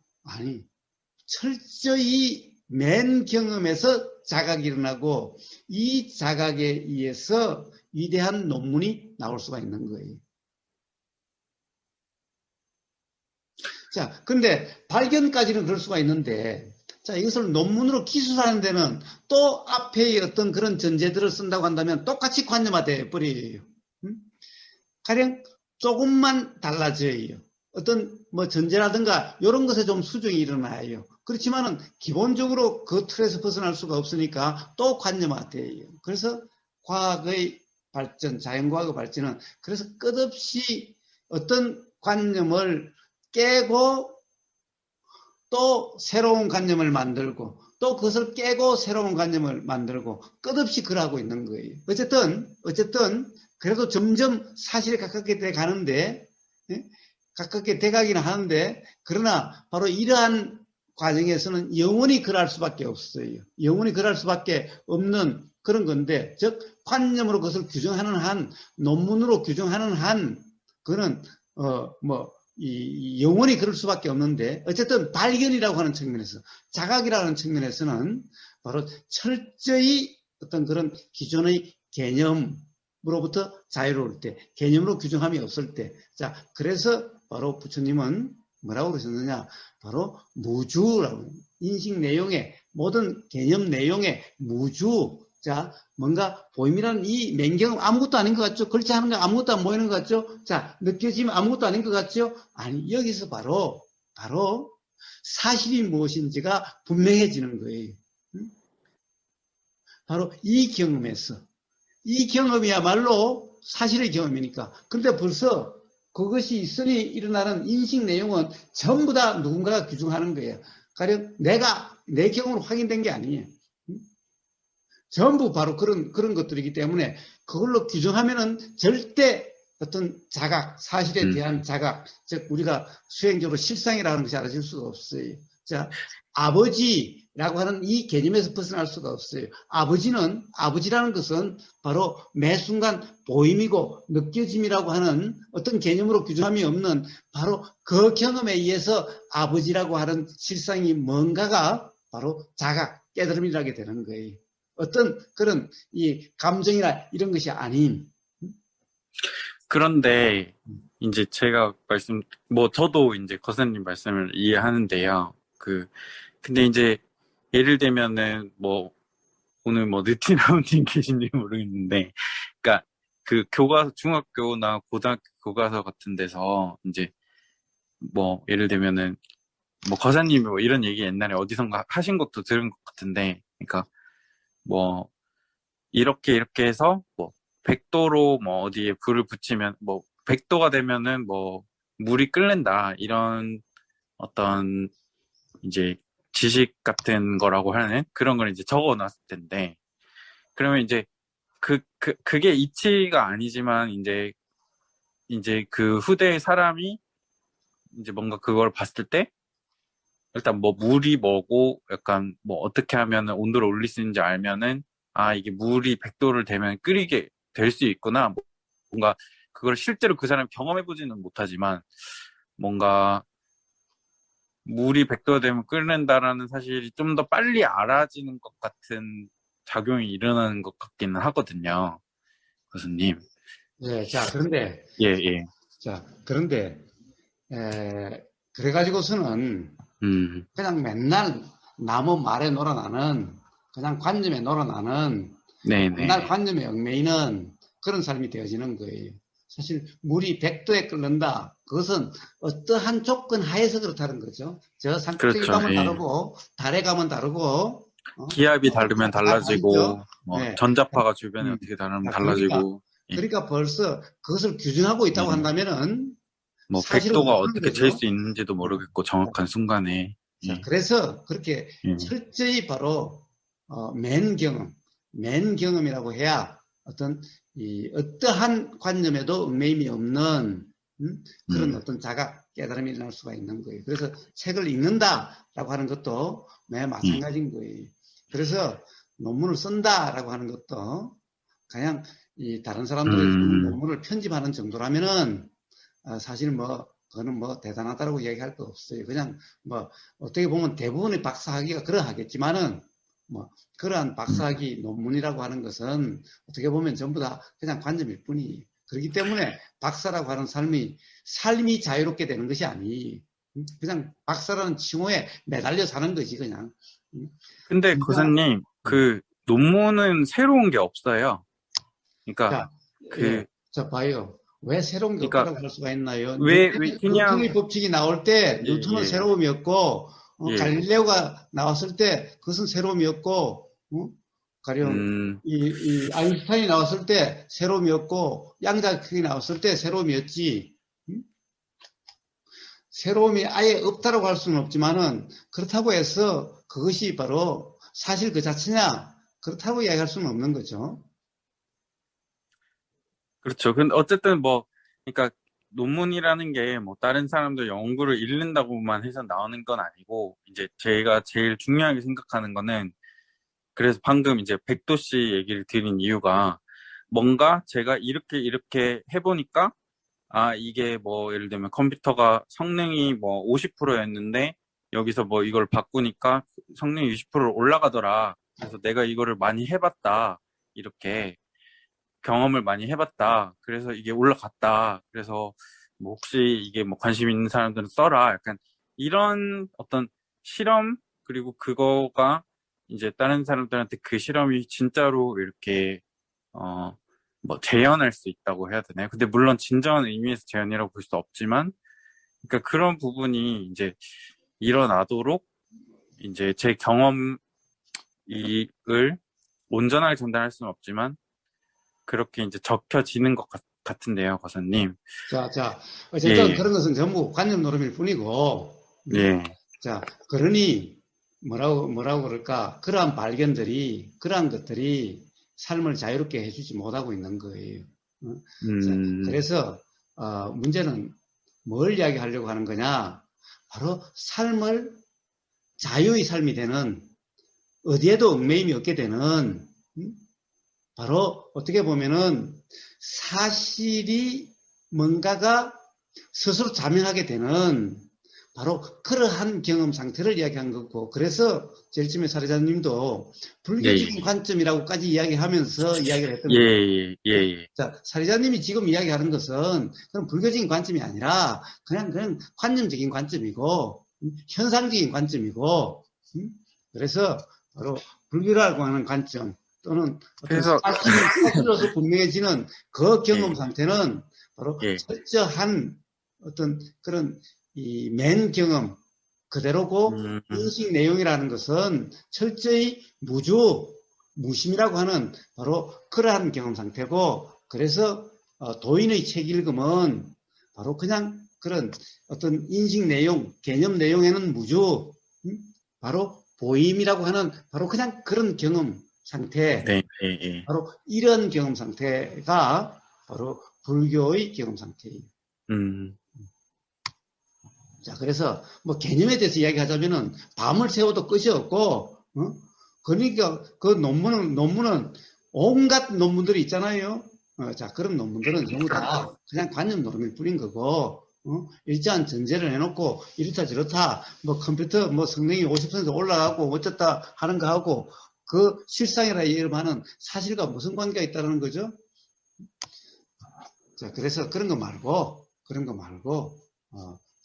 철저히 맨 경험에서 자각이 일어나고 이 자각에 의해서 위대한 논문이 나올 수가 있는 거예요. 자, 근데 발견까지는 그럴 수가 있는데 자, 이것을 논문으로 기술하는 데는 또 앞에 어떤 그런 전제들을 쓴다고 한다면 똑같이 관념화돼 버려요. 가령 조금만 달라져요. 어떤 뭐 전제라든가 이런 것에 좀 수정이 일어나요. 그렇지만은 기본적으로 그 틀에서 벗어날 수가 없으니까 또 관념화돼요. 그래서 과학의 발전, 자연과학의 발전은 그래서 끝없이 어떤 관념을 깨고 또 새로운 관념을 만들고 또 그것을 깨고 새로운 관념을 만들고 끝없이 그러고 있는 거예요. 어쨌든 그래도 점점 사실에 가깝게 돼 가는데, 가깝게 돼가기는 하는데, 그러나 바로 이러한 과정에서는 영원히 그럴 수밖에 없어요. 영원히 그럴 수밖에 없는 그런 건데, 즉 관념으로 그것을 규정하는 한, 논문으로 규정하는 한, 그거는 영원히 그럴 수밖에 없는데, 어쨌든 발견이라고 하는 측면에서, 자각이라는 측면에서는 바로 철저히 어떤 그런 기존의 개념으로부터 자유로울 때, 개념으로 규정함이 없을 때, 자, 그래서 바로 부처님은 뭐라고 그러셨느냐? 바로 무주라고, 인식 내용의, 모든 개념 내용의 무주, 자, 뭔가 보임이라는 이 맹경은 아무것도 아닌 것 같죠? 글자 하는 거 아무것도 안 보이는 것 같죠? 자, 느껴지면 아무것도 아닌 것 같죠? 아니, 여기서 바로 사실이 무엇인지가 분명해지는 거예요. 바로 이 경험에서. 이 경험이야말로 사실의 경험이니까. 근데 벌써 그것이 있으니 일어나는 인식 내용은 전부 다 누군가가 규정하는 거예요. 가령 내가 내 경험으로 확인된 게 아니에요. 전부 바로 그런 것들이기 때문에 그걸로 규정하면은 절대 어떤 자각, 사실에 대한 자각, 즉 우리가 수행적으로 실상이라는 것이 알아질 수가 없어요. 자, 아버지라고 하는 이 개념에서 벗어날 수가 없어요. 아버지라는 것은 바로 매 순간 보임이고 느껴짐이라고 하는 어떤 개념으로 규정함이 없는 바로 그 경험에 의해서 아버지라고 하는 실상이 뭔가가 바로 자각, 깨달음이라게 되는 거예요. 어떤 그런 이 감정이나 이런 것이 아닌. 그런데 이제 제가 저도 이제 거사님 말씀을 이해하는데요. 근데 이제 예를 들면은 오늘 느티나운님 계신지 모르겠는데, 그러니까 그 교과서, 중학교나 고등학교 교과서 같은 데서 이제 예를 들면은 거사님이 이런 얘기 옛날에 어디선가 하신 것도 들은 것 같은데, 그러니까 이렇게 해서 100도로 어디에 불을 붙이면 100도가 되면은 물이 끓는다, 이런 어떤 이제 지식 같은 거라고 하는 그런 걸 이제 적어 놨을 텐데, 그러면 이제 그게 이치가 아니지만 이제 그 후대의 사람이 이제 뭔가 그걸 봤을 때 일단 물이 뭐고 약간 어떻게 하면 온도를 올릴 수 있는지 알면은, 아, 이게 물이 100도를 되면 끓이게 될 수 있구나. 뭔가 그걸 실제로 그 사람이 경험해보지는 못하지만 뭔가 물이 100도가 되면 끓는다라는 사실이 좀 더 빨리 알아지는 것 같은 작용이 일어나는 것 같기는 하거든요. 교수님. 예, 자, 그런데, 예. 자, 그런데, 그래가지고서는 그냥 맨날 나무 말에 놀아나는, 그냥 관념에 놀아나는, 네네. 맨날 관념에 얽매이는 그런 삶이 되어지는 거예요. 사실 물이 100도에 끓는다. 그것은 어떠한 조건 하에서 그렇다는 거죠. 저 상극에 그렇죠. 가면 예. 다르고, 달에 가면 다르고, 기압이 다르면 달라지고, 네. 전자파가 주변에 어떻게 다르면 달라지고. 그러니까 벌써 그것을 규정하고 있다고 예. 한다면은, 사실은 100도가 모르는 어떻게 잴 거죠. 수 있는지도 모르겠고, 정확한 순간에. 자, 예. 그래서 그렇게 예. 철저히 바로 맨 경험이라고 해야 어떠한 관념에도 얽매임이 없는 그런 어떤 자각, 깨달음이 일어날 수가 있는 거예요. 그래서 책을 읽는다라고 하는 것도 매 마찬가지인 거예요. 그래서 논문을 쓴다라고 하는 것도 그냥 이 다른 사람들의 논문을 편집하는 정도라면은 사실 그거는 대단하다라고 얘기할 거 없어요. 그냥 어떻게 보면 대부분의 박사학위가 그러하겠지만은 그러한 박사학위 논문이라고 하는 것은 어떻게 보면 전부 다 그냥 관점일 뿐이에요. 그렇기 때문에 박사라고 하는 삶이 자유롭게 되는 것이 아니, 그냥 박사라는 칭호에 매달려 사는 것이 그냥. 근데 교수님, 논문은 새로운 게 없어요. 그러니까 자, 봐요. 왜 새로운 게 그러니까 없다고 할 수가 있나요? 왜 그냥 뉴턴의 법칙이 나올 때 뉴턴은 새로움이었고, 갈릴레오가 나왔을 때 그것은 새로움이었고, 가령 이 아인슈타인이 나왔을 때 새로움이었고, 양자역학이 나왔을 때 새로움이었지. 새로움이 아예 없다라고 할 수는 없지만은 그렇다고 해서 그것이 바로 사실 그 자체냐 그렇다고 이야기할 수는 없는 거죠. 그렇죠. 근데 어쨌든 뭐, 그러니까 논문이라는 게 뭐 다른 사람들 연구를 읽는다고만 해서 나오는 건 아니고, 이제 제가 제일 중요하게 생각하는 거는, 그래서 방금 이제 백도 씨 얘기를 드린 이유가, 뭔가 제가 이렇게 해보니까, 아, 이게 뭐, 예를 들면 컴퓨터가 성능이 뭐 50%였는데, 여기서 뭐 이걸 바꾸니까 성능이 60% 올라가더라. 그래서 내가 이거를 많이 해봤다. 이렇게. 경험을 많이 해봤다. 그래서 이게 올라갔다. 그래서 뭐 혹시 이게 뭐 관심 있는 사람들은 써라. 약간 이런 어떤 실험, 그리고 그거가 이제 다른 사람들한테 그 실험이 진짜로 이렇게 뭐 재현할 수 있다고 해야 되나요? 근데 물론 진정한 의미에서 재현이라고 볼 수 없지만, 그러니까 그런 부분이 이제 일어나도록 이제 제 경험을 온전하게 전달할 수는 없지만 그렇게 이제 적혀지는 것 같은데요, 거사님. 자, 예, 어쨌든 예, 그런 것은 전부 관념 노름일 뿐이고, 예, 자, 그러니 뭐라고 그럴까? 그러한 발견들이, 그러한 것들이 삶을 자유롭게 해주지 못하고 있는 거예요. 자, 음, 그래서 문제는 뭘 이야기하려고 하는 거냐? 바로 삶을 자유의 삶이 되는 어디에도 얽매임이 없게 되는 바로 어떻게 보면은 사실이 뭔가가 스스로 자명하게 되는 바로 그러한 경험 상태를 이야기한 거고 그래서 제일 처음에 사례자님도 예, 불교적인 관점이라고까지 이야기하면서 이야기를 했던 예, 거예요. 예, 예, 예, 자, 사례자님이 지금 이야기하는 것은 그런 불교적인 관점이 아니라 그냥 관념적인 관점이고 현상적인 관점이고 그래서 바로 불교라고 하는 관점 또는 어떤 그래서, 사실로서 분명해지는 그 경험 예, 상태는 바로 예, 철저한 어떤 그런 이 맨 경험 그대로고 음, 인식 내용이라는 것은 철저히 무심이라고 하는 바로 그러한 경험 상태고 그래서 도인의 책 읽음은 바로 그냥 그런 어떤 인식 내용, 개념 내용에는 무주, 바로 보임이라고 하는 바로 그냥 그런 경험 상태, 네, 예, 예, 바로 이런 경험 상태가 바로 불교의 경험 상태예요. 음, 자, 그래서 뭐 개념에 대해서 이야기하자면은 밤을 새워도 끝이 없고, 그러니까 그 논문은 온갖 논문들이 있잖아요. 자, 그런 논문들은 전부 다 그냥 관념 노름일 뿐인 거고, 일정한 전제를 해놓고 이렇다 저렇다, 뭐 컴퓨터 뭐 성능이 50% 올라가고 어쨌다 하는 거 하고 그 실상이라 이름하는 사실과 무슨 관계가 있다는 거죠? 자, 그래서 그런 거 말고,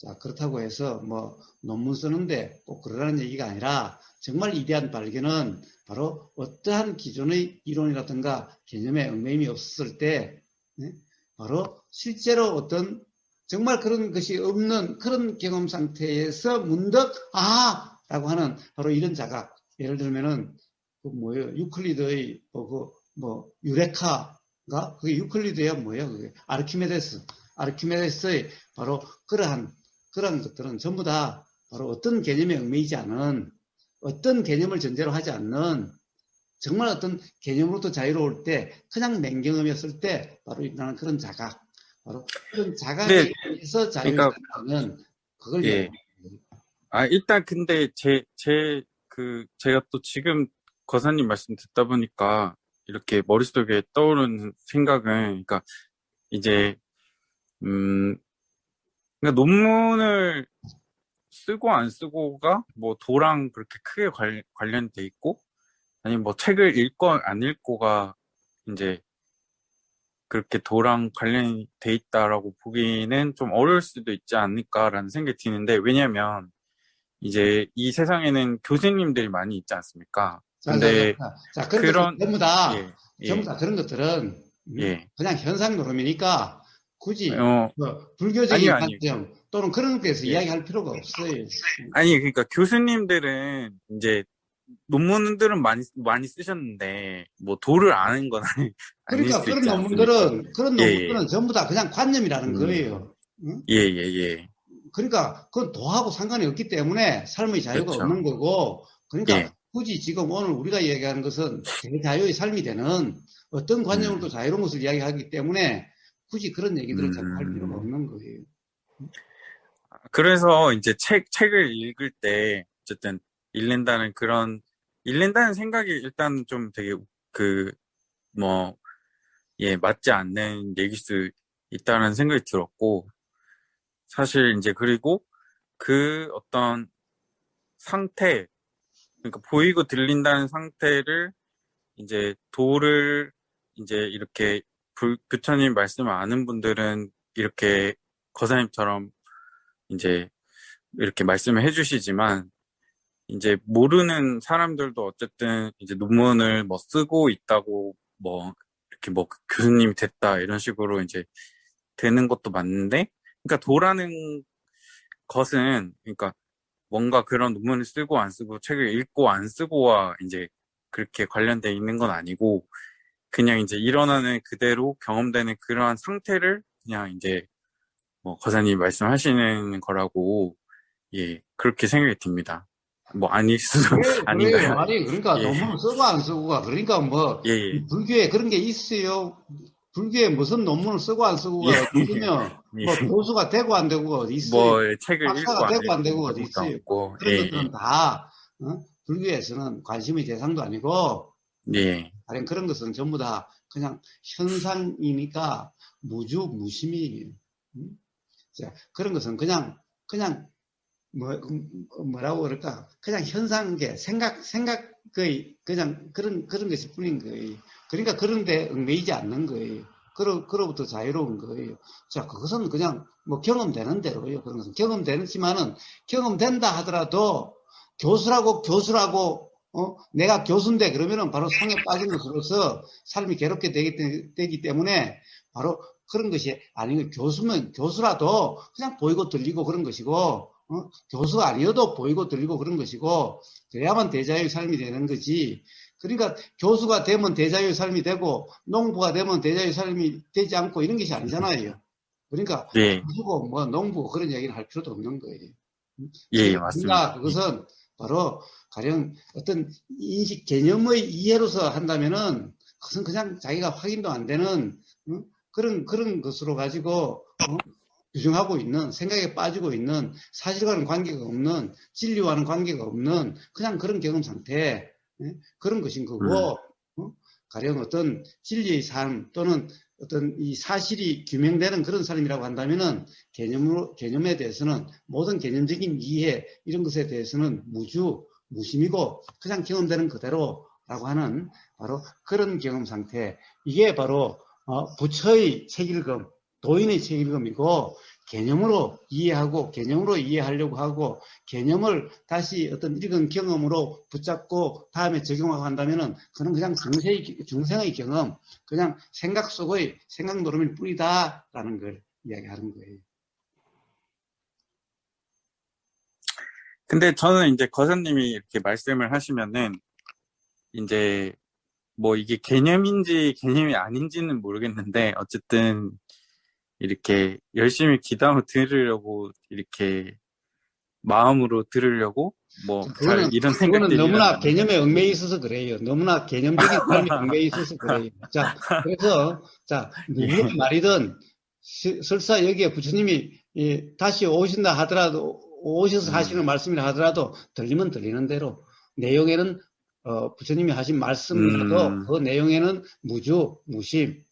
자, 그렇다고 해서 뭐 논문 쓰는데 꼭 그러라는 얘기가 아니라 정말 이대한 발견은 바로 어떠한 기존의 이론이라든가 개념에 얽매임이 없었을 때, 네? 바로 실제로 어떤 정말 그런 것이 없는 그런 경험 상태에서 문득, 라고 하는 바로 이런 자각. 예를 들면은, 그 뭐예요? 유클리드의 유레카가? 그게 유클리드야 뭐예요? 그게 아르키메데스의 바로 그런 것들은 전부 다 바로 어떤 개념에 얽매이지 않은 어떤 개념을 전제로 하지 않는 정말 어떤 개념으로부터 자유로울 때 그냥 맹경험이었을 때 바로 일어나는 그런 자각 바로 그런 근데, 자각에 의해서 그러니까, 자유의식은 그걸 예, 이야기합니다. 일단 근데 제가 또 지금 거사님 말씀 듣다 보니까 이렇게 머릿속에 떠오르는 생각은, 그러니까 이제, 음, 그러니까 논문을 쓰고 안 쓰고가 뭐 도랑 그렇게 크게 관련돼 있고, 아니면 뭐 책을 읽고 안 읽고가 이제 그렇게 도랑 관련이 돼 있다라고 보기는 좀 어려울 수도 있지 않을까라는 생각이 드는데, 왜냐면 이제 이 세상에는 교수님들이 많이 있지 않습니까? 근데 자, 그런 것은 그런, 예, 전부 예, 다 그런 것들은 예, 그냥 현상 노름이니까 굳이 어, 뭐 아니요, 불교적인 아니요, 관점 또는 그런 것에서 예. 이야기할 필요가 없어요. 아니, 그러니까 교수님들은 이제 논문들은 많이 쓰셨는데, 뭐 도를 아는 건 아닐 그러니까 수 있지 않습니까? 그런 예, 예, 논문들은 전부 다 그냥 관념이라는 음, 거예요. 응? 예, 예, 예. 그러니까 그건 도하고 상관이 없기 때문에 삶의 자유가 그렇죠. 없는 거고, 그러니까 예. 굳이 지금 오늘 우리가 이야기하는 것은 대자유의 삶이 되는 어떤 관념으로 자유로운 것을 이야기하기 때문에 굳이 그런 얘기들을 자꾸 할 필요가 없는 거예요. 그래서 이제 책을 읽을 때, 어쨌든, 읽는다는 생각이 일단 좀 되게, 그, 뭐, 예, 맞지 않는 얘기일 수 있다는 생각이 들었고, 사실 이제 그리고 그 어떤 상태, 그러니까 보이고 들린다는 상태를 이제 도를 이제 이렇게 부처님 말씀을 아는 분들은 이렇게 거사님처럼 이제 이렇게 말씀을 해주시지만 이제 모르는 사람들도 어쨌든 이제 논문을 뭐 쓰고 있다고 뭐 이렇게 뭐 교수님이 됐다 이런 식으로 이제 되는 것도 맞는데 그러니까 도라는 것은 그러니까 뭔가 그런 논문을 쓰고 안 쓰고 책을 읽고 안 쓰고와 이제 그렇게 관련돼 있는 건 아니고 그냥 이제 일어나는 그대로 경험되는 그러한 상태를 그냥 이제 뭐 거사님 말씀하시는 거라고 예 그렇게 생각이 듭니다. 뭐 아닐 수도 그래요. 아닌가요? 아니, 그러니까 예, 논문을 쓰고 안 쓰고가, 그러니까 뭐, 예, 예, 불교에 그런 게 있어요. 불교에 무슨 논문을 쓰고 안 예, 쓰고가 어디 있으면, 예. 뭐, 교수가 되고 안 되고가 어디 있어요. 뭐 책을 읽고 박사가 안 되고 안 읽고 되고가 그런 어디 것도 있어요. 없고, 그런 예, 것들은 다, 불교에서는 관심의 대상도 아니고, 예, 다른 그런 것은 전부 다 그냥 현상이니까 무심이에요. 자, 그런 것은 그냥 뭐라고 그럴까? 그냥 현상계, 생각의, 그냥 그런 것일 뿐인 거예요. 그러니까 그런데 얽매이지 않는 거예요. 그로부터 자유로운 거예요. 자, 그것은 그냥 뭐 경험되는 대로요. 그런 것은 경험되지만은 경험된다 하더라도 교수라고, 내가 교수인데 그러면은 바로 상에 빠진 것으로서 삶이 괴롭게 되기 때문에 바로 그런 것이 아니고 교수면 교수라도 그냥 보이고 들리고 그런 것이고, 교수가 아니어도 보이고 들리고 그런 것이고, 그래야만 대자유의 삶이 되는 거지. 그러니까 교수가 되면 대자유의 삶이 되고, 농부가 되면 대자유의 삶이 되지 않고 이런 것이 아니잖아요. 그러니까 예, 교수고 뭐 농부고 그런 얘기를 할 필요도 없는 거예요. 예, 그러니까 맞습니다. 예, 그것은 바로 가령 어떤 인식 개념의 이해로서 한다면은 그것은 그냥 자기가 확인도 안 되는 그런 것으로 가지고 규정하고 있는 생각에 빠지고 있는 사실과는 관계가 없는 진리와는 관계가 없는 그냥 그런 경험 상태 그런 것인 거고 가령 어떤 진리의 삶 또는 어떤 이 사실이 규명되는 그런 삶이라고 한다면은 개념에 대해서는 모든 개념적인 이해 이런 것에 대해서는 무심이고 그냥 경험되는 그대로라고 하는 바로 그런 경험 상태 이게 바로 부처의 책읽음 도인의 책읽음이고 개념으로 이해하려고 하고 개념을 다시 어떤 읽은 경험으로 붙잡고 다음에 적용하고 한다면은 그는 그냥 중생의 경험, 그냥 생각 속의 생각 노름일 뿐이다라는 걸 이야기하는 거예요. 근데 저는 이제 거사님이 이렇게 말씀을 하시면은 이제 뭐 이게 개념인지 개념이 아닌지는 모르겠는데 어쨌든 이렇게 열심히 귀담아 들으려고 이렇게 마음으로 들으려고 뭐 잘 이런 그거는 생각들이 너무나 일어나는데 개념에 얽매여 예. 있어서 그래요. 너무나 개념적인 삶이 얽매여 있어서 그래요. 자, 그래서, 자, 누구의 예. 말이든, 설사 여기에 부처님이 다시 오신다 하더라도, 오셔서 하시는 말씀이라 하더라도, 들리면 들리는 대로, 내용에는, 부처님이 하신 말씀이라도, 음, 그 내용에는 무심,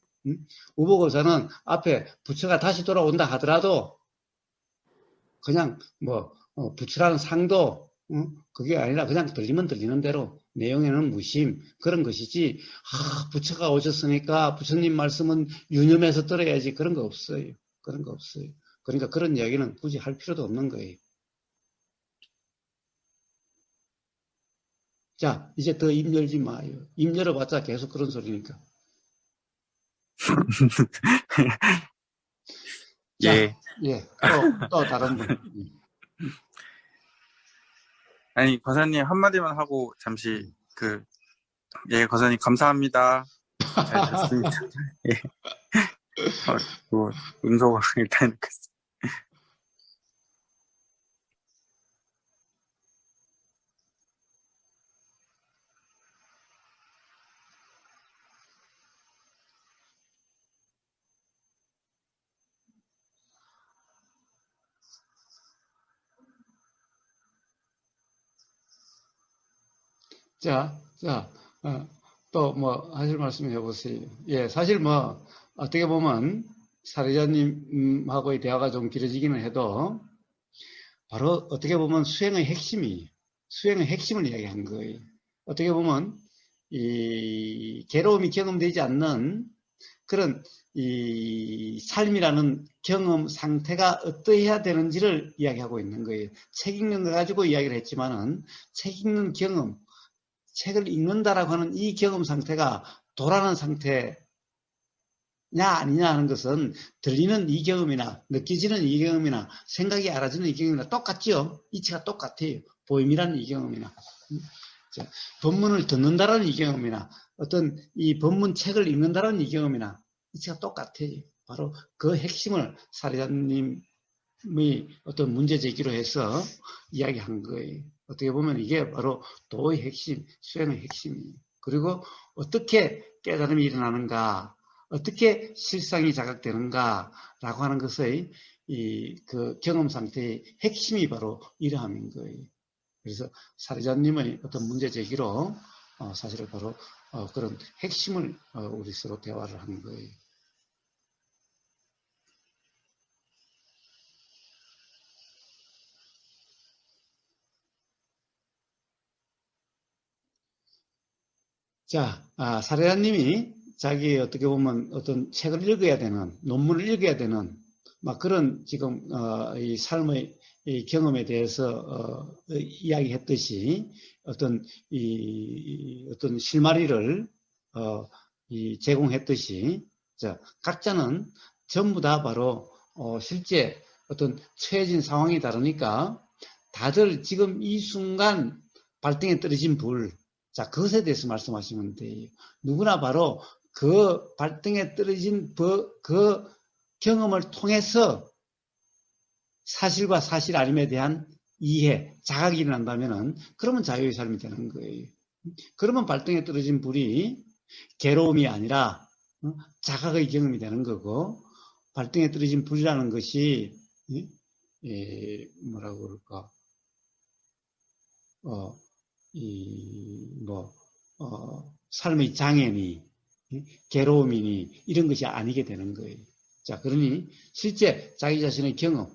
우보고사는 앞에 부처가 다시 돌아온다 하더라도, 그냥 뭐 부처라는 상도 그게 아니라 그냥 들리면 들리는 대로 내용에는 무심 그런 것이지 부처가 오셨으니까 부처님 말씀은 유념해서 들어야지 그런 거 없어요. 그런 거 없어요. 그러니까 그런 이야기는 굳이 할 필요도 없는 거예요. 자, 이제 더 입 열지 마요. 입 열어봤자 계속 그런 소리니까. 자, 예. 예, 또 다른 분. 아니, 거사님 한마디만 하고 잠시 예, 거사님 감사합니다. 잘 들었습니다. 예. 뭐, 운석 일단 자, 또 뭐 하실 말씀 해보세요. 예, 사실 뭐 어떻게 보면 사례자님하고의 대화가 좀 길어지기는 해도 바로 어떻게 보면 수행의 핵심을 이야기한 거예요. 어떻게 보면 이 괴로움이 경험되지 않는 그런 이 삶이라는 경험 상태가 어떠해야 되는지를 이야기하고 있는 거예요. 책 읽는 거 가지고 이야기를 했지만은 책 읽는 경험, 책을 읽는다라고 하는 이 경험 상태가 도라는 상태냐 아니냐 하는 것은 들리는 이 경험이나 느껴지는 이 경험이나 생각이 알아지는 이 경험이나 똑같죠. 이치가 똑같아요. 보임이라는 이 경험이나 법문을 듣는다라는 이 경험이나 어떤 이 법문 책을 읽는다라는 이 경험이나 이치가 똑같아요. 바로 그 핵심을 사례자님이 어떤 문제 제기로 해서 이야기한 거예요. 어떻게 보면 이게 바로 도의 핵심, 수행의 핵심이에요. 그리고 어떻게 깨달음이 일어나는가, 어떻게 실상이 자각되는가라고 하는 것의 그 경험 상태의 핵심이 바로 이러함인 거예요. 그래서 사례자님의 어떤 문제 제기로 사실은 바로 그런 핵심을 우리 서로 대화를 하는 거예요. 자, 사례자님이 자기 어떻게 보면 어떤 책을 읽어야 되는, 논문을 읽어야 되는, 막 그런 지금, 이 삶의 이 경험에 대해서, 이야기했듯이 어떤, 어떤 실마리를, 제공했듯이, 자, 각자는 전부 다 바로, 실제 어떤 처해진 상황이 다르니까 다들 지금 이 순간 발등에 떨어진 불, 자, 그것에 대해서 말씀하시면 돼요. 누구나 바로 그 발등에 떨어진 그 경험을 통해서 사실과 사실 아님에 대한 이해, 자각이 일어난다면은 그러면 자유의 삶이 되는 거예요. 그러면 발등에 떨어진 불이 괴로움이 아니라 자각의 경험이 되는 거고 발등에 떨어진 불이라는 것이 뭐라고 그럴까 삶의 장애니, 괴로움이니, 이런 것이 아니게 되는 거예요. 자, 그러니, 실제 자기 자신의 경험,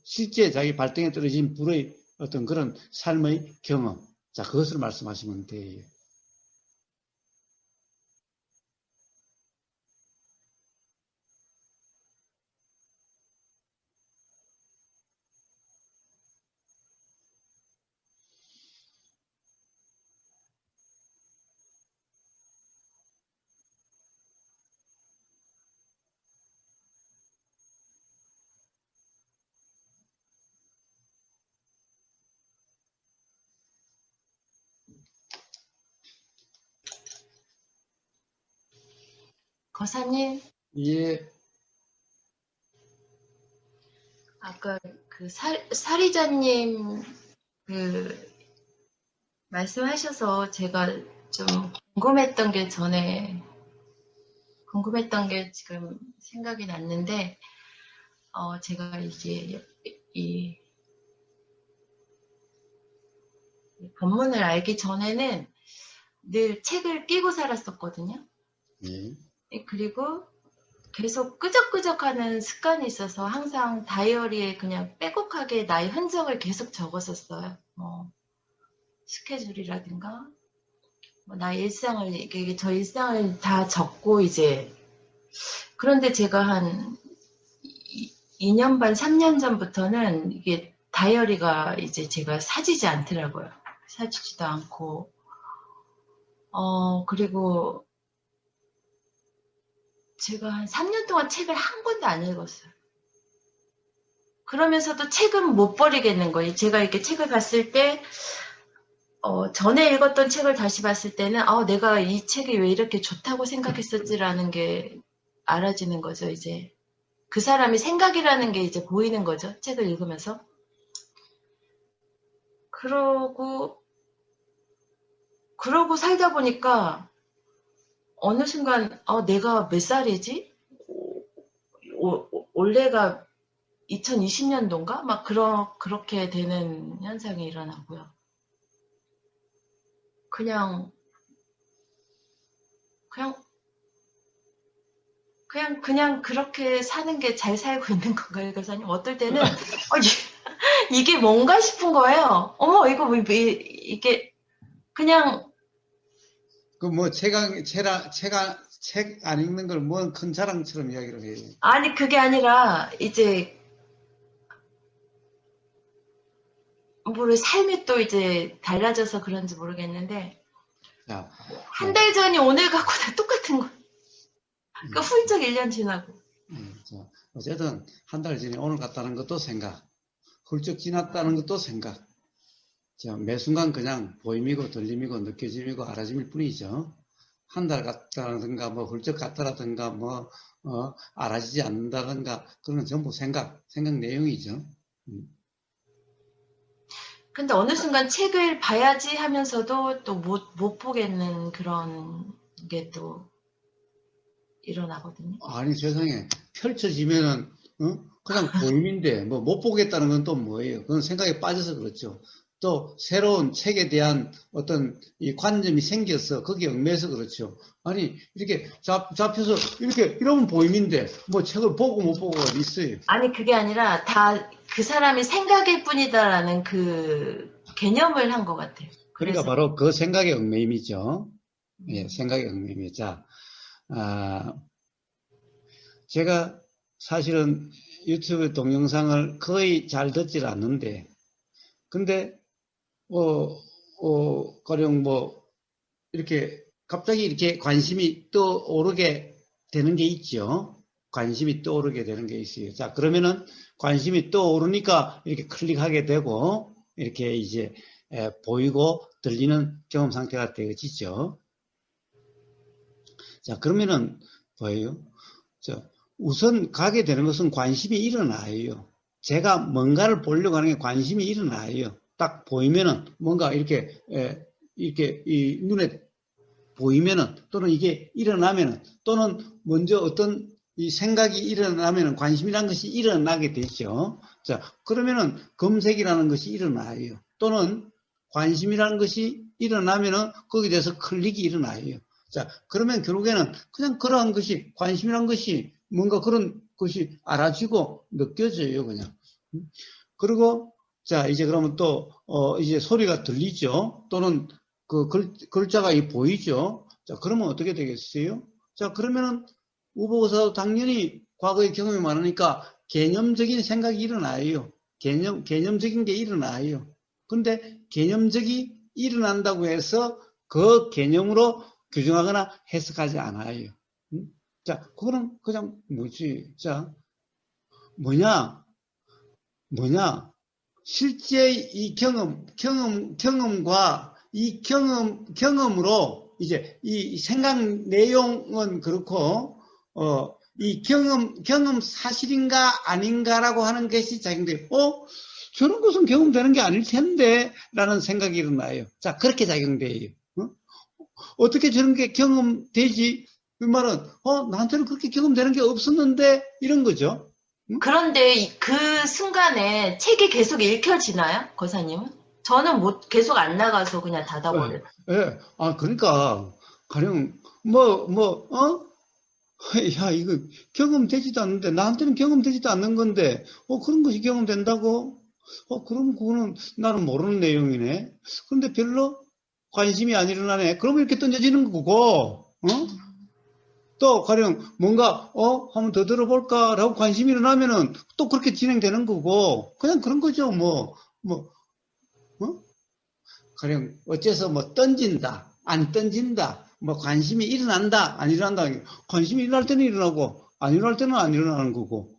실제 자기 발등에 떨어진 불의 어떤 그런 삶의 경험, 자, 그것을 말씀하시면 돼요. 거사님, 예, 아까 그 사리자님 말씀하셔서 제가 좀 궁금했던 게 지금 생각이 났는데, 제가 이제 이 법문을 알기 전에는 늘 책을 끼고 살았었거든요. 그리고 계속 끄적끄적하는 습관이 있어서 항상 다이어리에 그냥 빼곡하게 나의 흔적을 계속 적었었어요. 스케줄이라든가 나의 일상을 이게 저 일상을 다 적고 이제 그런데 제가 한 2년 반 3년 전부터는 이게 다이어리가 이제 제가 사지지 않더라고요. 사지지도 않고 그리고 제가 한 3년 동안 책을 한 권도 안 읽었어요. 그러면서도 책은 못 버리겠는 거예요. 제가 이렇게 책을 봤을 때 전에 읽었던 책을 다시 봤을 때는 내가 이 책이 왜 이렇게 좋다고 생각했었지라는 게 알아지는 거죠. 이제 그 사람이 생각이라는 게 이제 보이는 거죠. 책을 읽으면서. 그러고 살다 보니까 어느 순간 내가 몇 살이지? 올해가 2020년도인가? 막 그렇게 되는 현상이 일어나고요. 그냥 그렇게 사는 게 잘 살고 있는 건가요, 교사님? 어떨 때는 이게 뭔가 싶은 거예요. 어머, 이거 이게 그냥 그 뭐 책 안 읽는 걸 뭐 큰 자랑처럼 이야기를 해요. 아니 그게 아니라 이제 뭐를 삶이 또 이제 달라져서 그런지 모르겠는데 자, 한 달 전이 오늘 갖고는 똑같은 거. 그 훌쩍 1년 지나고. 자, 어쨌든 한 달 전에 오늘 같다는 것도 생각, 훌쩍 지났다는 것도 생각. 자, 매 순간 그냥 보임이고 들림이고 느껴짐이고 알아짐일 뿐이죠. 한 달 같다든가 뭐 훌쩍 같다라든가 뭐 알아지지 않는다든가 그런 건 전부 생각 내용이죠. 근데 어느 순간 책을 봐야지 하면서도 또 못 보겠는 그런 게 또 일어나거든요. 아니 세상에 펼쳐지면은 그냥 보임인데 뭐 못 보겠다는 건 또 뭐예요? 그건 생각에 빠져서 그렇죠. 또 새로운 책에 대한 어떤 이 관점이 생겨서 거기에 얽매여서 그렇죠. 아니 이렇게 잡혀서 이렇게 이러면 보임인데 뭐 책을 보고 못 보고가 어디 있어요? 아니 그게 아니라 다 그 사람의 생각일 뿐이다라는 그 개념을 한 것 같아요. 그러니까 그래서 바로 그 생각의 얽매임이죠. 예, 생각의 얽매임이. 자, 제가 사실은 유튜브 동영상을 거의 잘 듣질 않는데, 근데 가령 뭐 이렇게 갑자기 이렇게 관심이 떠오르게 되는 게 있죠. 관심이 떠오르게 되는 게 있어요. 자, 그러면은 관심이 떠오르니까 이렇게 클릭하게 되고 이렇게 이제 보이고 들리는 경험 상태가 되어지죠. 자, 그러면은 뭐예요? 우선 가게 되는 것은 관심이 일어나요. 제가 뭔가를 보려고 하는 게 관심이 일어나요. 딱 보이면은 뭔가 이렇게 이 눈에 보이면은 또는 이게 일어나면은 또는 먼저 어떤 이 생각이 일어나면은 관심이라는 것이 일어나게 되죠. 자, 그러면은 검색이라는 것이 일어나요. 또는 관심이라는 것이 일어나면은 거기에 대해서 클릭이 일어나요. 자, 그러면 결국에는 그냥 그러한 것이 관심이라는 것이 뭔가 그런 것이 알아지고 느껴져요, 그냥. 그리고 자, 이제 그러면 또 이제 소리가 들리죠. 또는 그 글자가 보이죠. 자, 그러면 어떻게 되겠어요? 자, 그러면은 우보사도 당연히 과거의 경험이 많으니까 개념적인 생각이 일어나요. 개념적인 게 일어나요. 근데 개념적이 일어난다고 해서 그 개념으로 규정하거나 해석하지 않아요. 자, 그거는 그냥 뭐지? 자, 뭐냐? 실제 이 경험과 이 경험으로 이제 이 생각 내용은 그렇고, 이 경험 사실인가 아닌가라고 하는 것이 작용돼요. 저런 것은 경험되는 게 아닐 텐데, 라는 생각이 일어나요. 자, 그렇게 작용돼요. 어떻게 저런 게 경험되지? 그 말은, 나한테는 그렇게 경험되는 게 없었는데, 이런 거죠. 그런데 그 순간에 책이 계속 읽혀지나요, 거사님은? 저는 계속 안 나가서 그냥 닫아버려요. 예. 그러니까, 가령, 야, 이거 경험되지도 않는데, 나한테는 경험되지도 않는 건데, 그런 것이 경험된다고? 그럼 그거는 나는 모르는 내용이네. 그런데 별로 관심이 안 일어나네. 그러면 이렇게 던져지는 거고, 또 가령 뭔가 한번 더 들어볼까라고 관심이 일어나면은 또 그렇게 진행되는 거고 그냥 그런 거죠. 가령 어째서 뭐 던진다 안 던진다 뭐 관심이 일어난다 안 일어난다 관심이 일어날 때는 일어나고 안 일어날 때는 안 일어나는 거고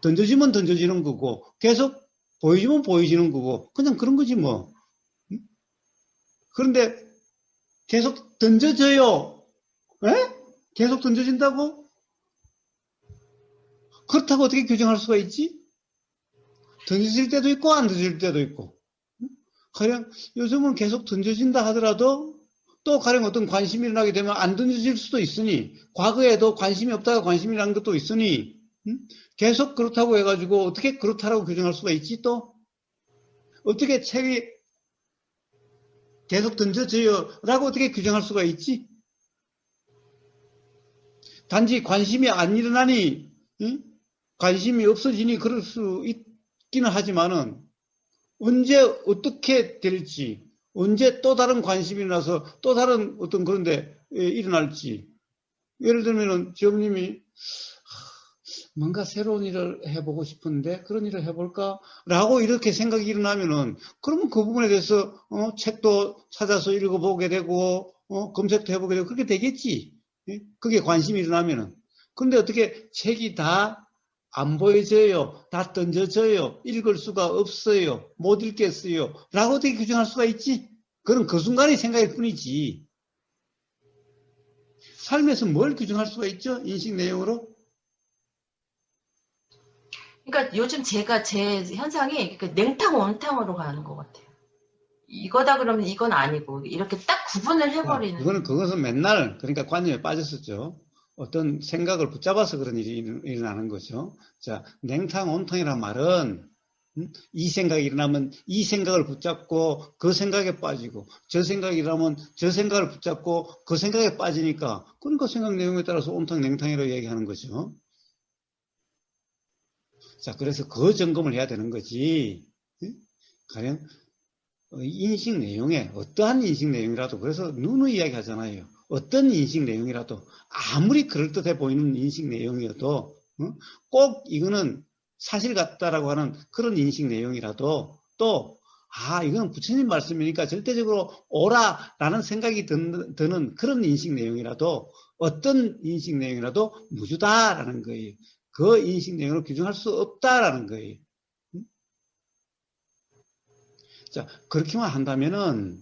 던져지면 던져지는 거고 계속 보여지면 보여지는 거고 그냥 그런 거지 뭐. 그런데 계속 던져져요. 에? 계속 던져진다고? 그렇다고 어떻게 규정할 수가 있지? 던져질 때도 있고 안 던져질 때도 있고. 가령 요즘은 계속 던져진다 하더라도 또 가령 어떤 관심이 일어나게 되면 안 던져질 수도 있으니 과거에도 관심이 없다가 관심이 일어난 것도 있으니 계속 그렇다고 해가지고 어떻게 그렇다라고 규정할 수가 있지 또? 어떻게 책이 계속 던져져요. 라고 어떻게 규정할 수가 있지? 단지 관심이 안 일어나니, 응? 관심이 없어지니 그럴 수 있기는 하지만은, 언제 어떻게 될지, 언제 또 다른 관심이 일어나서 또 다른 어떤 그런데 일어날지. 예를 들면은 지엄님이 뭔가 새로운 일을 해보고 싶은데 그런 일을 해볼까? 라고 이렇게 생각이 일어나면은 그러면 그 부분에 대해서 책도 찾아서 읽어보게 되고 검색도 해보게 되고 그렇게 되겠지. 예? 그게 관심이 일어나면은. 근데 어떻게 책이 다 안 보여져요. 다 던져져요. 읽을 수가 없어요. 못 읽겠어요. 라고 어떻게 규정할 수가 있지? 그건 그 순간의 생각일 뿐이지. 삶에서 뭘 규정할 수가 있죠? 인식 내용으로? 그러니까 요즘 제가 제 현상이 냉탕, 온탕으로 가는 것 같아요. 이거다 그러면 이건 아니고, 이렇게 딱 구분을 자, 해버리는. 그것은 맨날, 그러니까 관념에 빠졌었죠. 어떤 생각을 붙잡아서 그런 일이 일어나는 거죠. 자, 냉탕, 온탕이란 말은, 이 생각이 일어나면 이 생각을 붙잡고 그 생각에 빠지고, 저 생각이 일어나면 저 생각을 붙잡고 그 생각에 빠지니까, 그러니까 생각 내용에 따라서 온탕, 냉탕이라고 얘기하는 거죠. 자, 그래서 그 점검을 해야 되는 거지. 가령, 인식 내용에 어떠한 인식 내용이라도 그래서 누누이 이야기 하잖아요. 어떤 인식 내용이라도 아무리 그럴듯해 보이는 인식 내용이어도 꼭 이거는 사실 같다라고 하는 그런 인식 내용이라도 또 이건 부처님 말씀이니까 절대적으로 옳아라는 생각이 드는 그런 인식 내용이라도 어떤 인식 내용이라도 무주다라는 거예요. 그 인식 내용을 규정할 수 없다라는 거예요. 자, 그렇게만 한다면은,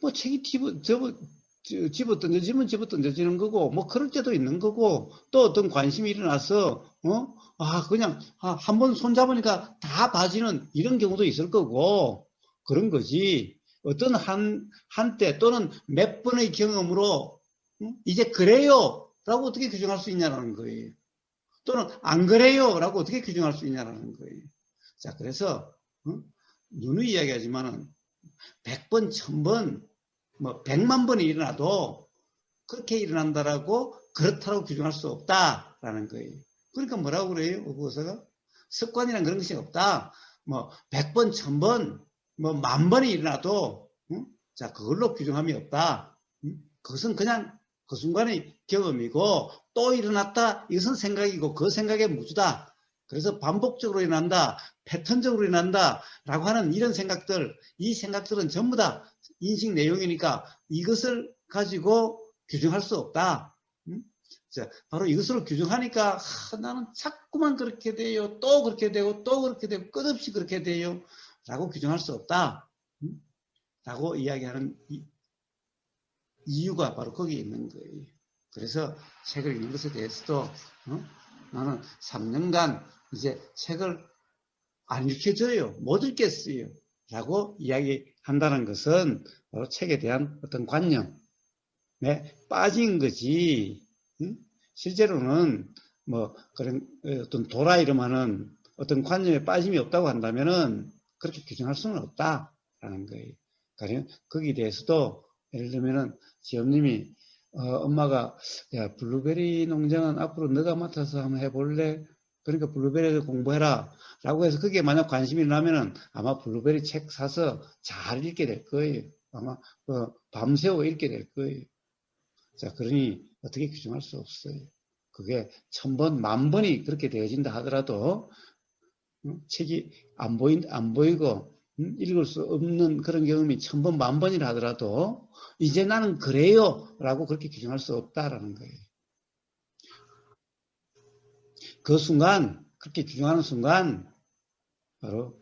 뭐, 책이 집어 던져지면 집어 던져지는 거고, 뭐, 그럴 때도 있는 거고, 또 어떤 관심이 일어나서, 그냥, 한 번 손잡으니까 다 봐지는 이런 경우도 있을 거고, 그런 거지. 어떤 한때 또는 몇 번의 경험으로, 이제 그래요! 라고 어떻게 규정할 수 있냐라는 거예요. 또는 안 그래요! 라고 어떻게 규정할 수 있냐라는 거예요. 자, 그래서, 누누이 이야기하지만은 100번, 1000번, 뭐 100만 번이 일어나도 그렇게 일어난다라고 그렇다고 규정할 수 없다라는 거예요. 그러니까 뭐라고 그래요? 어부어서가 습관이란 그런 것이 없다. 뭐 100번, 1000번, 뭐 10,000번이 일어나도 자, 그걸로 규정함이 없다. 그것은 그냥 그 순간의 경험이고 또 일어났다. 이것은 생각이고 그 생각의 무주다. 그래서 반복적으로 일어난다. 패턴적으로 일어난다. 라고 하는 이런 생각들, 이 생각들은 전부 다 인식 내용이니까 이것을 가지고 규정할 수 없다. 자, 바로 이것으로 규정하니까 나는 자꾸만 그렇게 돼요. 또 그렇게 되고 또 그렇게 되고 끝없이 그렇게 돼요. 라고 규정할 수 없다. 라고 이야기하는 이유가 바로 거기에 있는 거예요. 그래서 책을 읽는 것에 대해서도 나는 3년간 이제 책을 안 읽혀져요. 못 읽겠어요. 라고 이야기한다는 것은 바로 책에 대한 어떤 관념에 빠진 거지. 실제로는 뭐 그런 어떤 도라 이름하는 어떤 관념에 빠짐이 없다고 한다면은 그렇게 규정할 수는 없다라는 거예요. 그러니까 거기에 대해서도 예를 들면은 지엄님이 엄마가 야 블루베리 농장은 앞으로 너가 맡아서 한번 해볼래? 그러니까 블루베리를 공부해라 라고 해서 그게 만약 관심이 나면은 아마 블루베리 책 사서 잘 읽게 될 거예요. 아마 밤새워 읽게 될 거예요. 자, 그러니 어떻게 규정할 수 없어요. 그게 1000번, 10,000번이 그렇게 되어진다 하더라도 책이 안 보이고 읽을 수 없는 그런 경험이 1000번, 10,000번이라 하더라도 이제 나는 그래요 라고 그렇게 규정할 수 없다라는 거예요. 그 순간, 그렇게 규정하는 순간 바로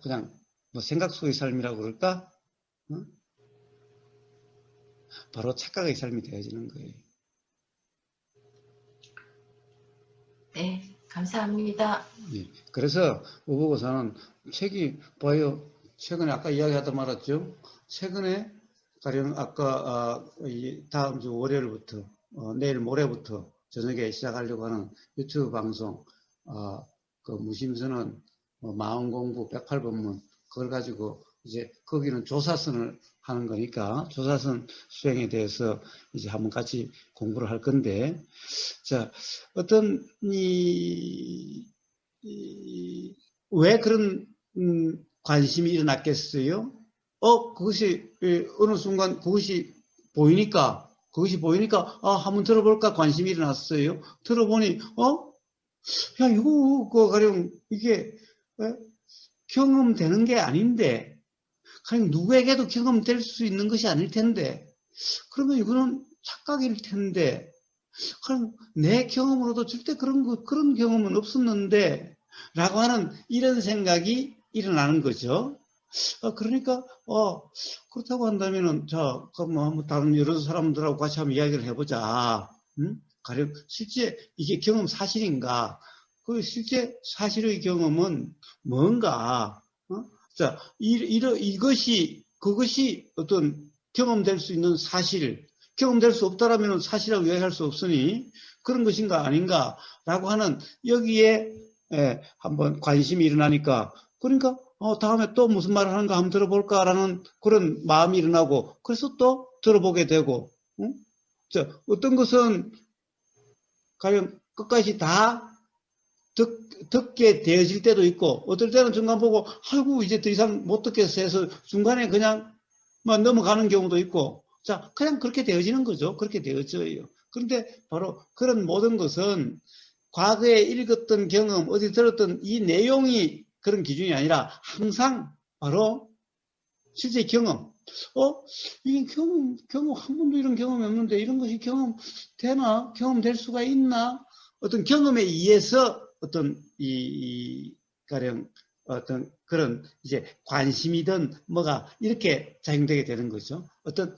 그냥 뭐 생각 속의 삶이라고 그럴까? 바로 착각의 삶이 되어지는 거예요. 네, 감사합니다. 예, 그래서 우보고사는 책이 봐요. 최근에 아까 이야기하다 말았죠. 최근에 가령 아까 다음 주 월요일부터 내일 모레부터 저녁에 시작하려고 하는 유튜브 방송 그 무심선언 마음공부 108번문 그걸 가지고 이제 거기는 조사선을 하는 거니까 조사선 수행에 대해서 이제 한번 같이 공부를 할 건데, 자, 어떤 왜 그런 관심이 일어났겠어요? 그것이 어느 순간 그것이 보이니까 한번 들어볼까 관심이 일어났어요. 들어보니 야, 이거 가령 이게 경험되는 게 아닌데, 가령 누구에게도 경험될 수 있는 것이 아닐 텐데, 그러면 이거는 착각일 텐데, 그럼 내 경험으로도 절대 그런 경험은 없었는데, 라고 하는 이런 생각이 일어나는 거죠. 그러니까, 그렇다고 한다면은, 자, 그럼 한번 다른 여러 사람들하고 같이 한번 이야기를 해보자. 가령 실제 이게 경험 사실인가? 그 실제 사실의 경험은 뭔가? 자, 그것이 어떤 경험될 수 있는 사실, 경험될 수 없다라면 사실이라고 이야기할 수 없으니 그런 것인가 아닌가라고 하는 여기에 한번 관심이 일어나니까, 그러니까 다음에 또 무슨 말을 하는가 한번 들어볼까라는 그런 마음이 일어나고, 그래서 또 들어보게 되고, 자, 어떤 것은 가령 끝까지 다 듣게 되어질 때도 있고, 어떨 때는 중간 보고 아이고 이제 더 이상 못 듣겠어 해서 중간에 그냥 넘어가는 경우도 있고, 자, 그냥 그렇게 되어지는 거죠. 그렇게 되어져요. 그런데 바로 그런 모든 것은 과거에 읽었던 경험, 어디 들었던 이 내용이 그런 기준이 아니라 항상 바로 실제 경험. 이게 경험, 한 번도 이런 경험이 없는데 이런 것이 경험되나? 경험될 수가 있나? 어떤 경험에 의해서 어떤 가령 어떤 그런 이제 관심이든 뭐가 이렇게 작용되게 되는 거죠. 어떤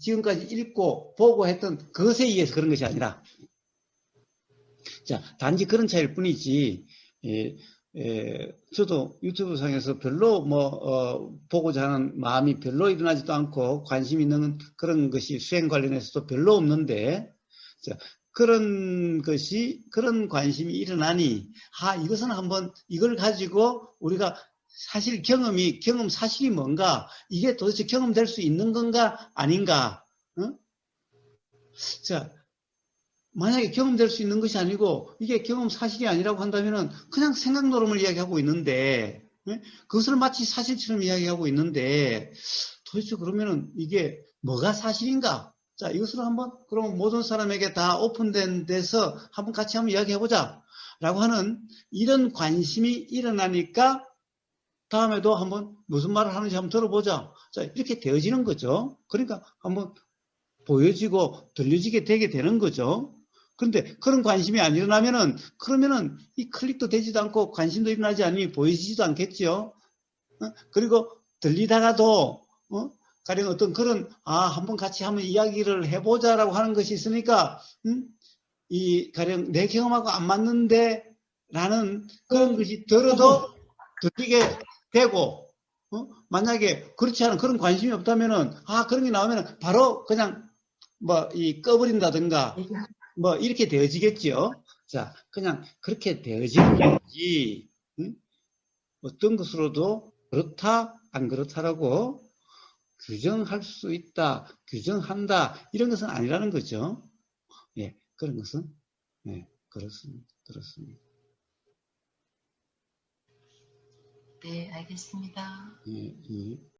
지금까지 읽고 보고 했던 그것에 의해서 그런 것이 아니라, 자, 단지 그런 차이일 뿐이지, 저도 유튜브 상에서 별로 보고자 하는 마음이 별로 일어나지도 않고 관심 있는 그런 것이 수행 관련해서도 별로 없는데, 자, 그런 관심이 일어나니, 이것은 한번 이걸 가지고 우리가 사실 경험 사실이 뭔가, 이게 도대체 경험될 수 있는 건가 아닌가? 자, 만약에 경험될 수 있는 것이 아니고 이게 경험 사실이 아니라고 한다면은 그냥 생각 노름을 이야기하고 있는데, 그것을 마치 사실처럼 이야기하고 있는데, 도대체 그러면은 이게 뭐가 사실인가? 자, 이것을 한번 그럼 모든 사람에게 다 오픈된 데서 한번 같이 한번 이야기해보자 라고 하는 이런 관심이 일어나니까, 다음에도 한번 무슨 말을 하는지 한번 들어보자. 자, 이렇게 되어지는 거죠. 그러니까 한번 보여지고 들려지게 되게 되는 거죠. 그런데 그런 관심이 안 일어나면은, 그러면은 이 클릭도 되지도 않고 관심도 일어나지 않으니 보여지지도 않겠죠. 그리고 들리다가도 가령 어떤 그런 한번 같이 한번 이야기를 해보자라고 하는 것이 있으니까, 가령 내 경험하고 안 맞는데 라는 그런 것이 들어도 들리게 되고, 만약에 그렇지 않은 그런 관심이 없다면은, 그런 게 나오면은 바로 그냥 꺼버린다든가 이렇게 되어지겠죠. 자, 그냥 그렇게 되어지는 거지, 어떤 것으로도 그렇다 안 그렇다라고 규정할 수 있다, 규정한다, 이런 것은 아니라는 거죠. 예, 그런 것은 그렇습니다. 네, 알겠습니다. 예.